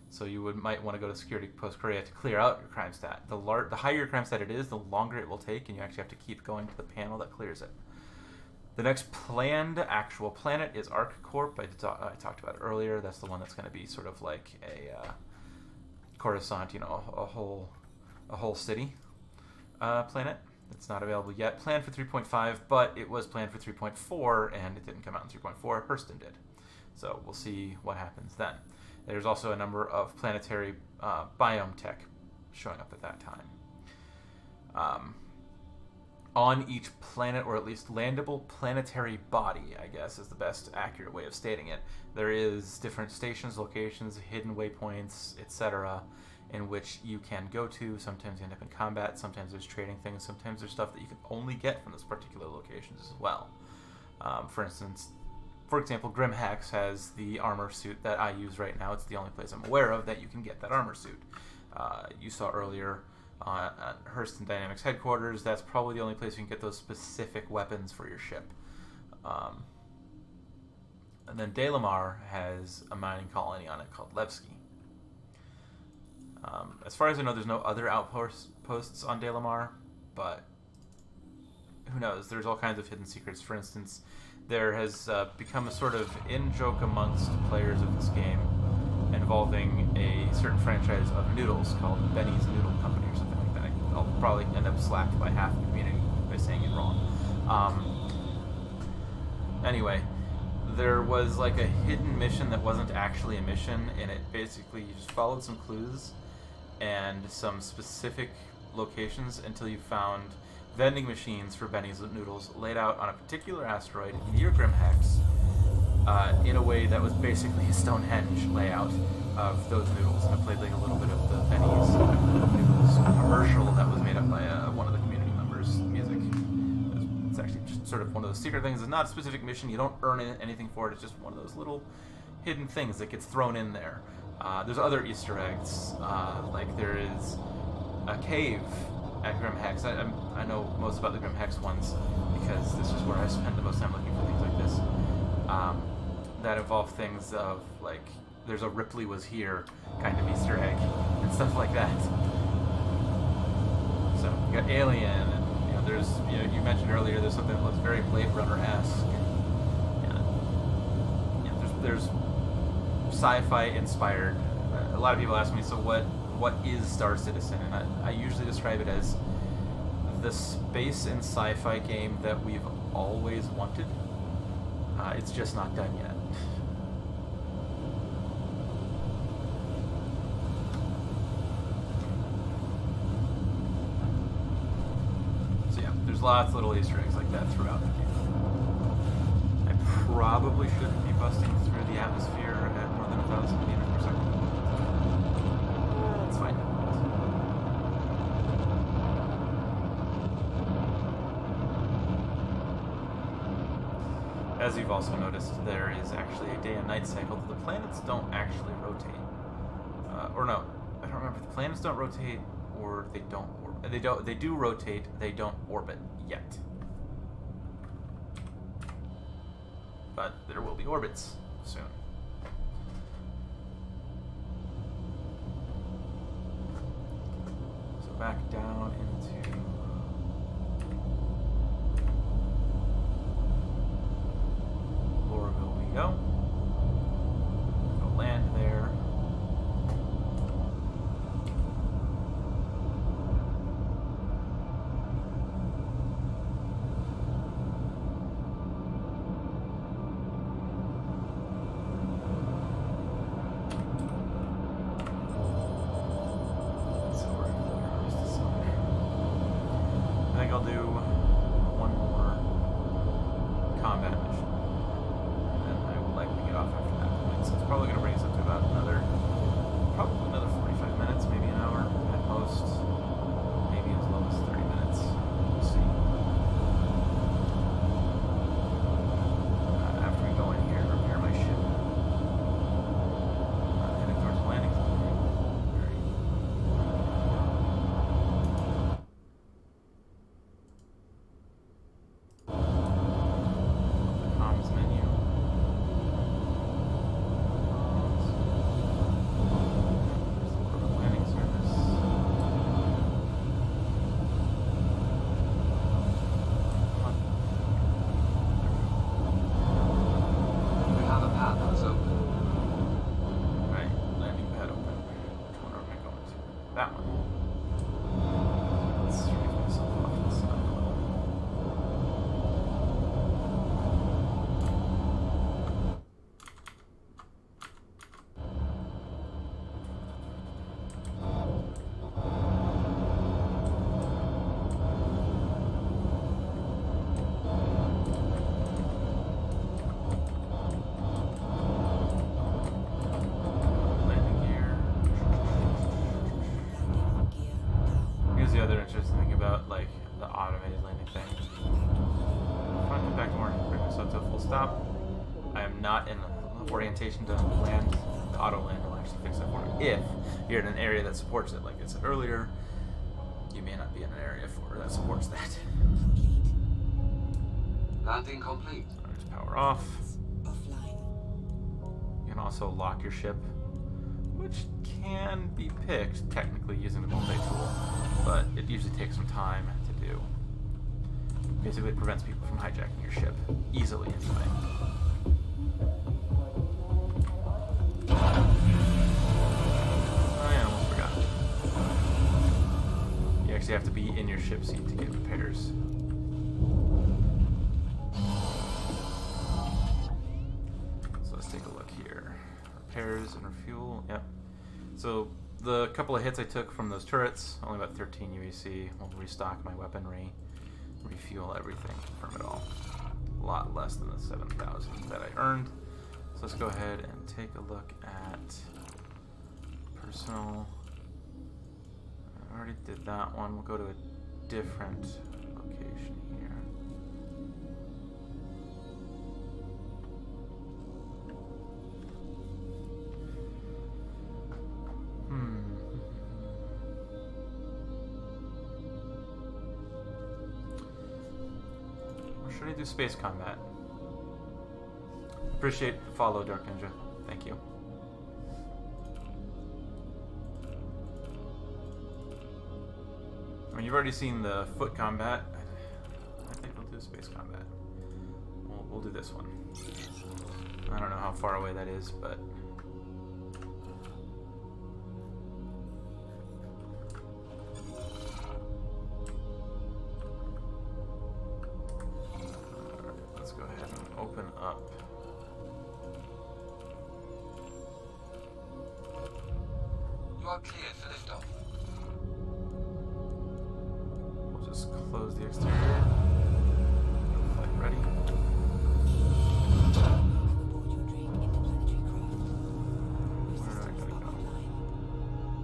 So you might want to go to Security Post Korea to clear out your crime stat. The higher your crime stat it is, the longer it will take, and you actually have to keep going to the panel that clears it. The next planned actual planet is ArcCorp. I talked about it earlier. That's the one that's going to be sort of like a Coruscant, you know, a whole city planet. It's not available yet. Planned for 3.5, but it was planned for 3.4, and it didn't come out in 3.4. Hurston did. So we'll see what happens then. There's also a number of planetary biome tech showing up at that time. On each planet, or at least landable planetary body, I guess is the best accurate way of stating it, there is different stations, locations, hidden waypoints, etc., in which you can go to. Sometimes you end up in combat, sometimes there's trading things, sometimes there's stuff that you can only get from those particular locations as well. For example, Grim Hex has the armor suit that I use right now. It's the only place I'm aware of that you can get that armor suit. You saw earlier at Hurston Dynamics headquarters, that's probably the only place you can get those specific weapons for your ship. And then Dalamar has a mining colony on it called Levski. As far as I know, there's no other outposts on Dalamar, but who knows? There's all kinds of hidden secrets. For instance, there has become a sort of in-joke amongst players of this game involving a certain franchise of noodles called Benny's Noodle Company or something like that. I'll probably end up slapped by half the community by saying it wrong. Anyway, there was like a hidden mission that wasn't actually a mission, and it basically, you just followed some clues and some specific locations until you found vending machines for Benny's Noodles laid out on a particular asteroid near Grim Hex in a way that was basically a Stonehenge layout of those noodles, and it played like a little bit of the Benny's Noodles commercial that was made up by one of the community members' music. It's actually just sort of one of those secret things. It's not a specific mission. You don't earn anything for it. It's just one of those little hidden things that gets thrown in there. There's other Easter eggs, like there is a cave at Grim Hex. I know most about the Grim Hex ones because this is where I spend the most time looking for things like this. that involve things of like there's a Ripley was here kind of Easter egg and stuff like that. So you got Alien, and there's you mentioned earlier there's something that looks very Blade Runner-esque. There's sci-fi inspired. A lot of people ask me, so what is Star Citizen? And I usually describe it as the space and sci-fi game that we've always wanted. It's just not done yet. So yeah, there's lots of little Easter eggs like that throughout the game. I probably shouldn't be busting through the atmosphere at more than 1,000 meters per second. That's fine. As you've also noticed, there is actually a day and night cycle. The planets don't actually rotate. Or no, I don't remember. The planets don't rotate, or they don't orbit. They do rotate. They don't orbit yet. But there will be orbits soon. So back down into Lorville we go. Go land there. I'll do one more combat mission, and then I will likely get off after that point. So it's probably going to bring us up to about probably another 45 minutes, maybe an hour at most, maybe as low as 30 minutes. We'll see. After we go in here, repair my ship, heading towards the landing zone. That one. Let's remove myself off to the side a little. The other interesting thing about like the automated landing thing. If I come back to morning, bring myself to a full stop. I am not in the orientation to land. The auto land will actually fix that for me. If you're in an area that supports it, like I said earlier, you may not be in an area that supports that. Landing complete. Just power off. Offline. You can also lock your ship, which can be picked technically using the multi-tool, but it usually takes some time to do. Basically, it prevents people from hijacking your ship easily anyway. Oh yeah, I almost forgot. You actually have to be in your ship seat to get repairs. So let's take a look here. Repairs and refuel. Yep. So the couple of hits I took from those turrets, only about 13 UAC. We'll restock my weaponry, refuel everything, confirm it all. A lot less than the 7,000 that I earned. So let's go ahead and take a look at personal. I already did that one. We'll go to a different location here. Or should I do space combat? Appreciate the follow, Dark Ninja. Thank you. I mean, you've already seen the foot combat. I think we'll do space combat. We'll do this one. I don't know how far away that is, but... let's go ahead and open up. You are cleared for liftoff. We'll just close the exterior. Flight ready. Aboard your Drake interplanetary craft. Your Where do I systems gotta are go? online.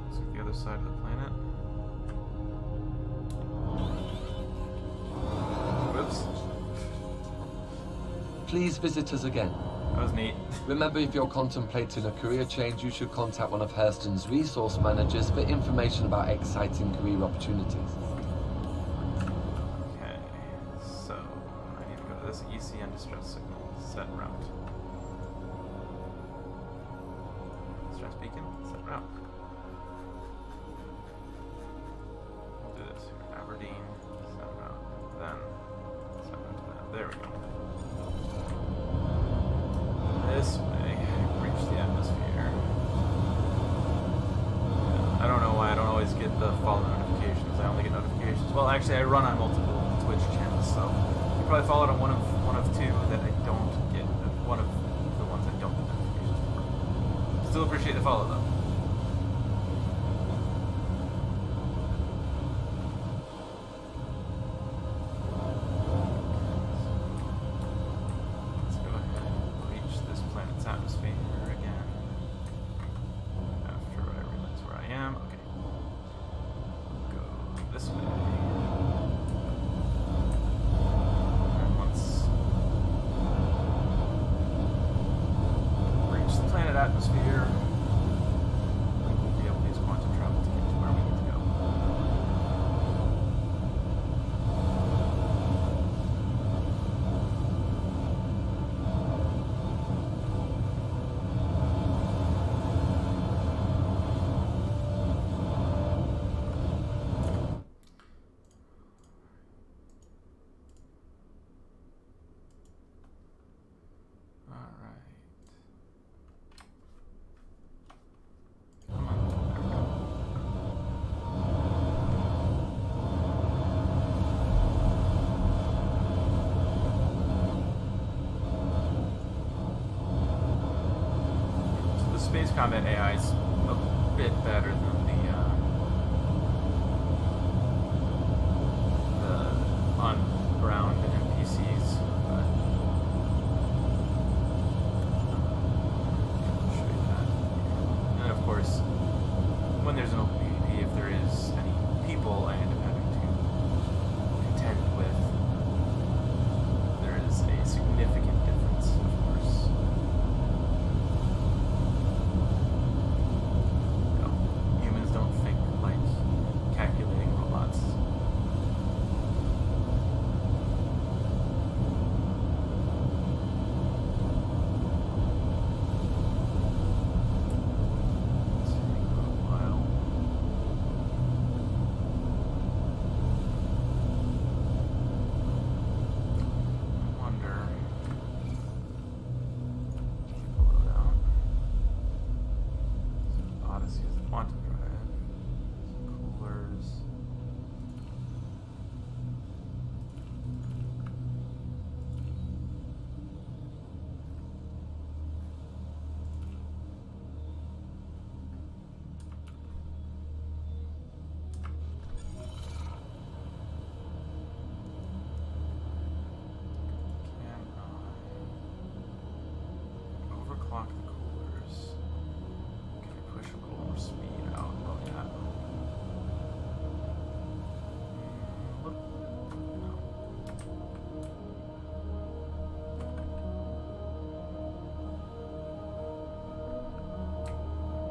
Looks like the other side of the planet. Whoops. Please visit us again. That was neat. Remember, if you're contemplating a career change, you should contact one of Hurston's resource managers for information about exciting career opportunities. Okay, so I need to go to this ECN distress signal. Set route. Distress beacon. Set route. We'll do this here. Aberdeen. Set route. Then set route to that. There we go. This way, reach the atmosphere. I don't know why I don't always get the follow notifications. I only get notifications. Well, actually, I run on multiple Twitch channels, so you probably followed on one of two that I don't get. One of the ones I don't get notifications for. Still appreciate the follow though. Atmosphere again. After I realize where I am. Okay. Go this way. And once reach the planet atmosphere, we'll be able to use quantum travel to get to where we need to go. Space combat AI is a bit better than the on-ground NPCs, but I'll show you that. And of course, when there's an open PvP, if there is any people I end up having to contend with, there is a significant difference, of course. Humans don't think like calculating robots. It's taking a little while. I wonder. Check the loadout. Odyssey is the quantum drive. Some coolers. Can I overclock the coolers? Can I push a little more speed out? Oh, yeah. No.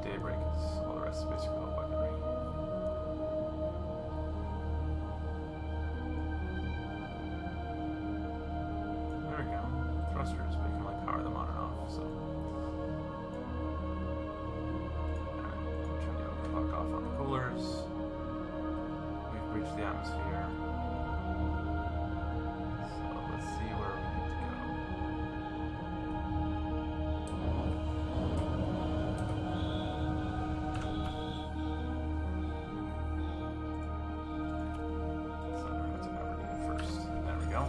Daybreak is all the rest is basically all weaponry. There we go. Thrusters, but you can like power them on and off. So turn the autoclock off on the coolers. We've breached the atmosphere. So let's see where we need to go. So I'm going to Aberdeen first. There we go.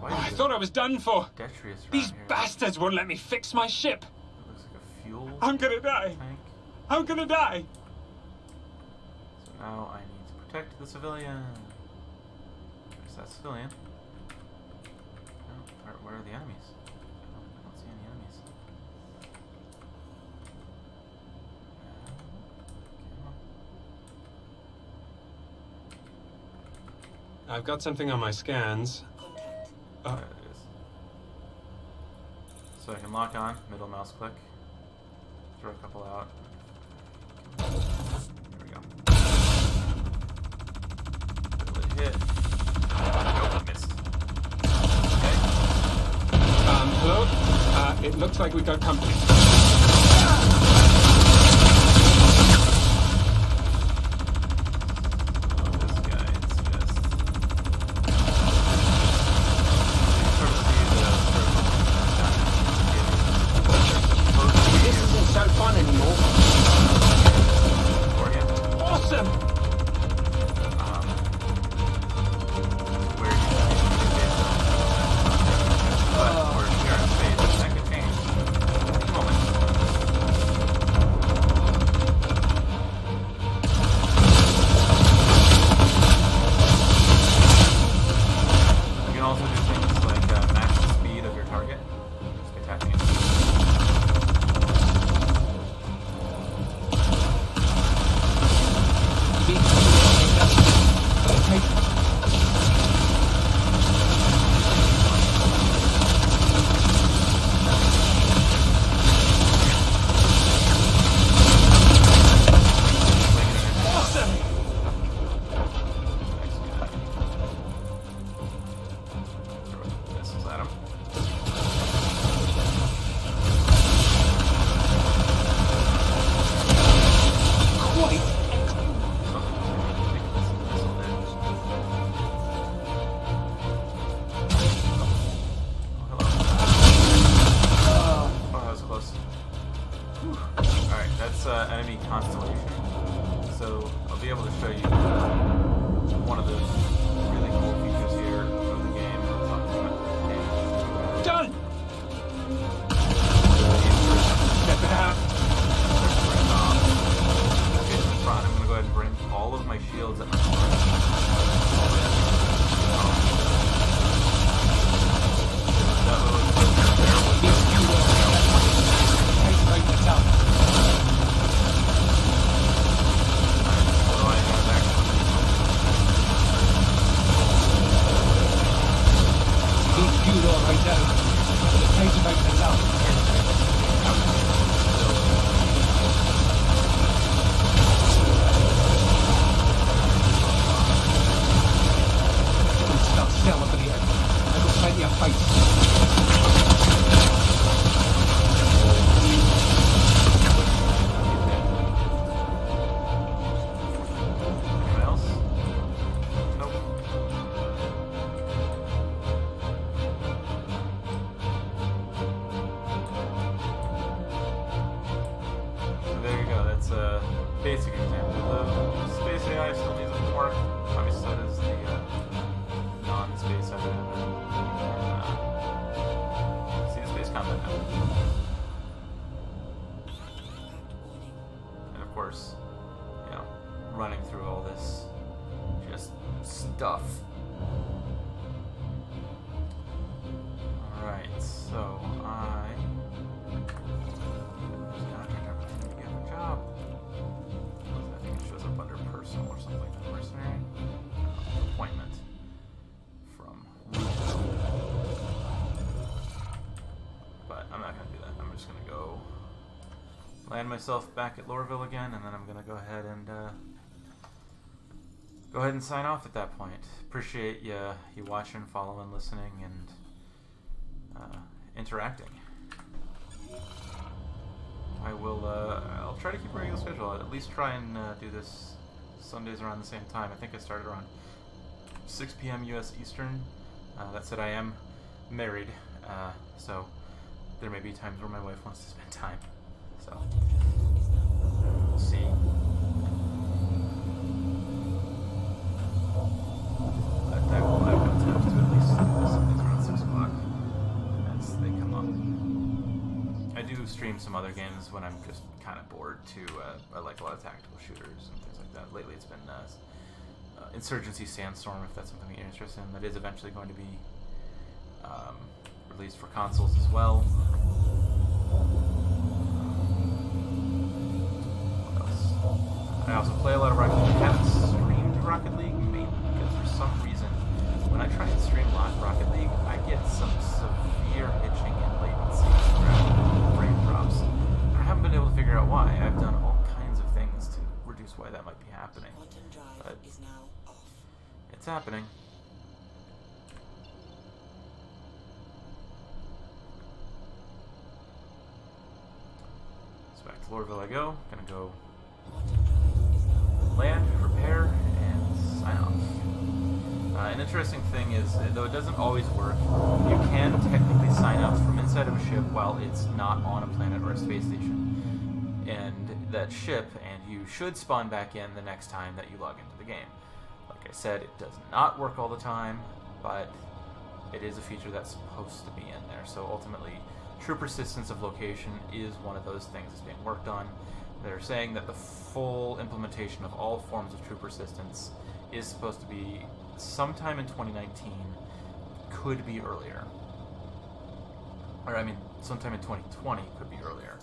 I thought I was done for. Detritus around These here. bastards won't let me fix my ship. It looks like a fuel I'm gonna die. tank. I'm gonna die. So now I need to protect the civilian. There's that civilian. No, where are the enemies? I don't see any enemies. Come on. I've got something on my scans. There it is. So I can lock on, middle mouse click, throw a couple out. There we go. Little hit. Nope, missed. Okay. Hello? It looks like we got company. This guy is just... Sort of see the... This isn't so fun anymore. Awesome! Where you but we're here in space, that could change. Moment. You can also do things like match the speed of your target just by tapping it. Missiles at him. Oh, that was close. Alright, that's enemy constellation. So I'll be able to show you one of the really cool features here of the game. Done! Get that. Okay, in front, I'm going to go ahead and bring all of my shields at my front. stuff. Alright, so I just gotta check everything to get a job. I think it shows up under personal or something like that. Mercenary? Appointment. From but I'm not gonna do that. I'm just gonna go land myself back at Lorville again, and then I'm gonna go ahead and sign off at that point. Appreciate you watching, following, listening, and interacting. I'll try to keep a regular schedule. I'll at least try and do this Sundays around the same time. I think I started around 6 p.m. U.S. Eastern. That said, I am married, so there may be times where my wife wants to spend time. So, we'll see. But I will attempt to at least do Sundays around 6 o'clock as they come up. I do stream some other games when I'm just kind of bored too. I like a lot of tactical shooters and things like that. Lately it's been Insurgency Sandstorm, if that's something that you're interested in. That is eventually going to be released for consoles as well. What else? I also play a lot of Rocket League. I haven't streamed Rocket League, mainly because for some reason, when I try and stream Rocket League, I get some severe hitching and latency and frame drops. I haven't been able to figure out why. I've done all kinds of things to reduce why that might be happening. But it's happening. So back to Lorville I go. Gonna go land, repair, and sign off. An interesting thing is, though it doesn't always work, you can technically sign up from inside of a ship while it's not on a planet or a space station. And that ship, and you should spawn back in the next time that you log into the game. Like I said, it does not work all the time, but it is a feature that's supposed to be in there. So ultimately, true persistence of location is one of those things that's being worked on. They're saying that the full implementation of all forms of true persistence is supposed to be sometime in 2019, could be earlier. Or, I mean, sometime in 2020 could be earlier.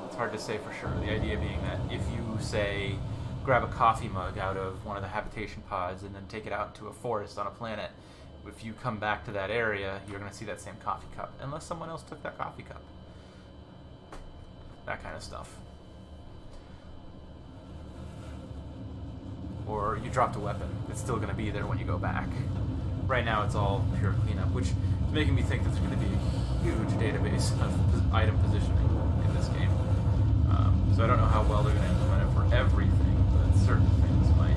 It's hard to say for sure. The idea being that if you, say, grab a coffee mug out of one of the habitation pods and then take it out into a forest on a planet, if you come back to that area, you're going to see that same coffee cup, unless someone else took that coffee cup. That kind of stuff. Or you dropped a weapon. It's still going to be there when you go back. Right now it's all pure cleanup, which is making me think that there's going to be a huge database of item positioning in this game. So I don't know how well they're going to implement it for everything, but certain things might,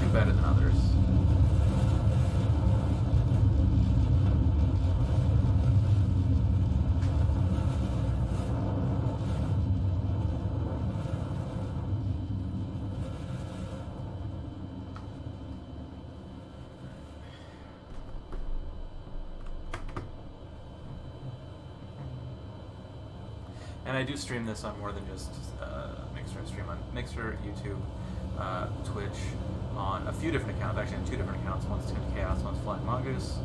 do better than others. And I do stream this on more than just Mixer. I stream on Mixer, YouTube, Twitch, on a few different accounts. Actually, on 2 different accounts. One's Titansgrave, one's FlyingMongoose.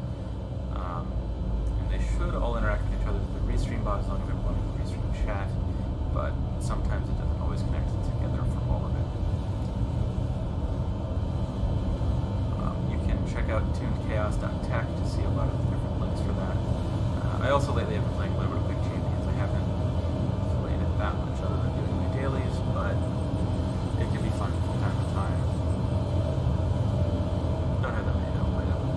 And they should all interact with each other with the restream bot as long as everyone can restream chat. But sometimes it doesn't always connect together for all of it. You can check out tunedchaos.tech to see a lot of the different links for that. I also lately have been playing Liberty Quick Champions. I haven't played it that much other than doing my dailies, but it can be fun from time to time. Don't have that many, don't play that one,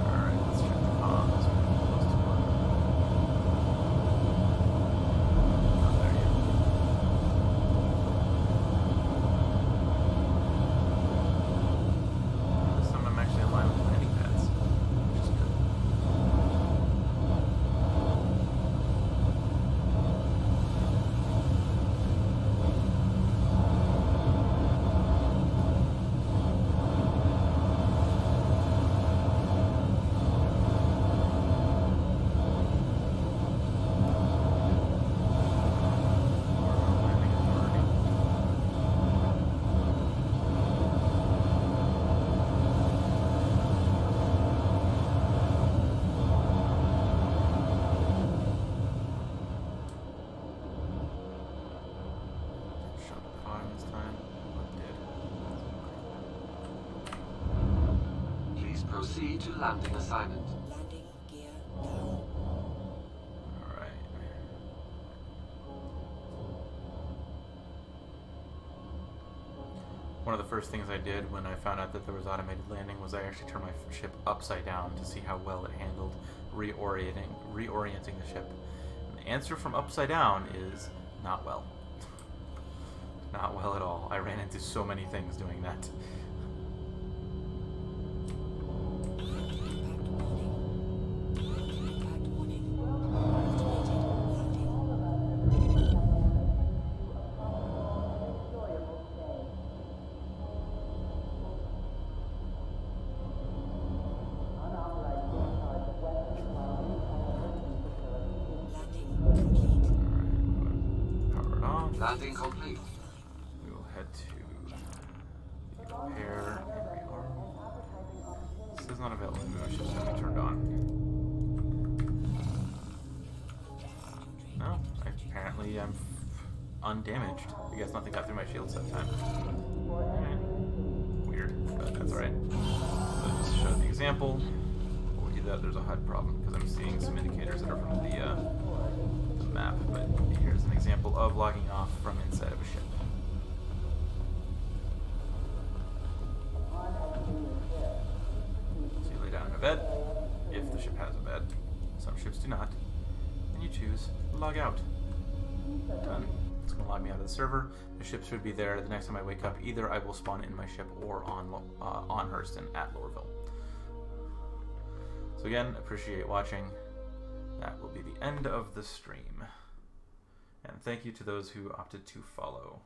Alright, let's check the comms. Close to one. Oh, there you go. Proceed to landing assignment. Landing gear down. Alright. One of the first things I did when I found out that there was automated landing was I actually turned my ship upside down to see how well it handled reorienting the ship. And the answer from upside down is not well. Not well at all. I ran into so many things doing that. Impact warning. Activated landing. Landing complete. Power it off. Landing complete. We will head to the repair. This is not available. Maybe I should have it turned on. No, apparently I'm undamaged. I guess nothing got through my shields that time. Alright. Weird, but that's alright. Let's show the example. We'll see that there's a HUD problem because I'm seeing some indicators that are from the map. But here's an example of logging off from inside of a ship. So you lay down in a bed, if the ship has a bed. Some ships do not. And you choose log out. Done. It's going to log me out of the server. The ship should be there the next time I wake up. Either I will spawn in my ship or on Hurston at Lorville. So again, appreciate watching. That will be the end of the stream. And thank you to those who opted to follow.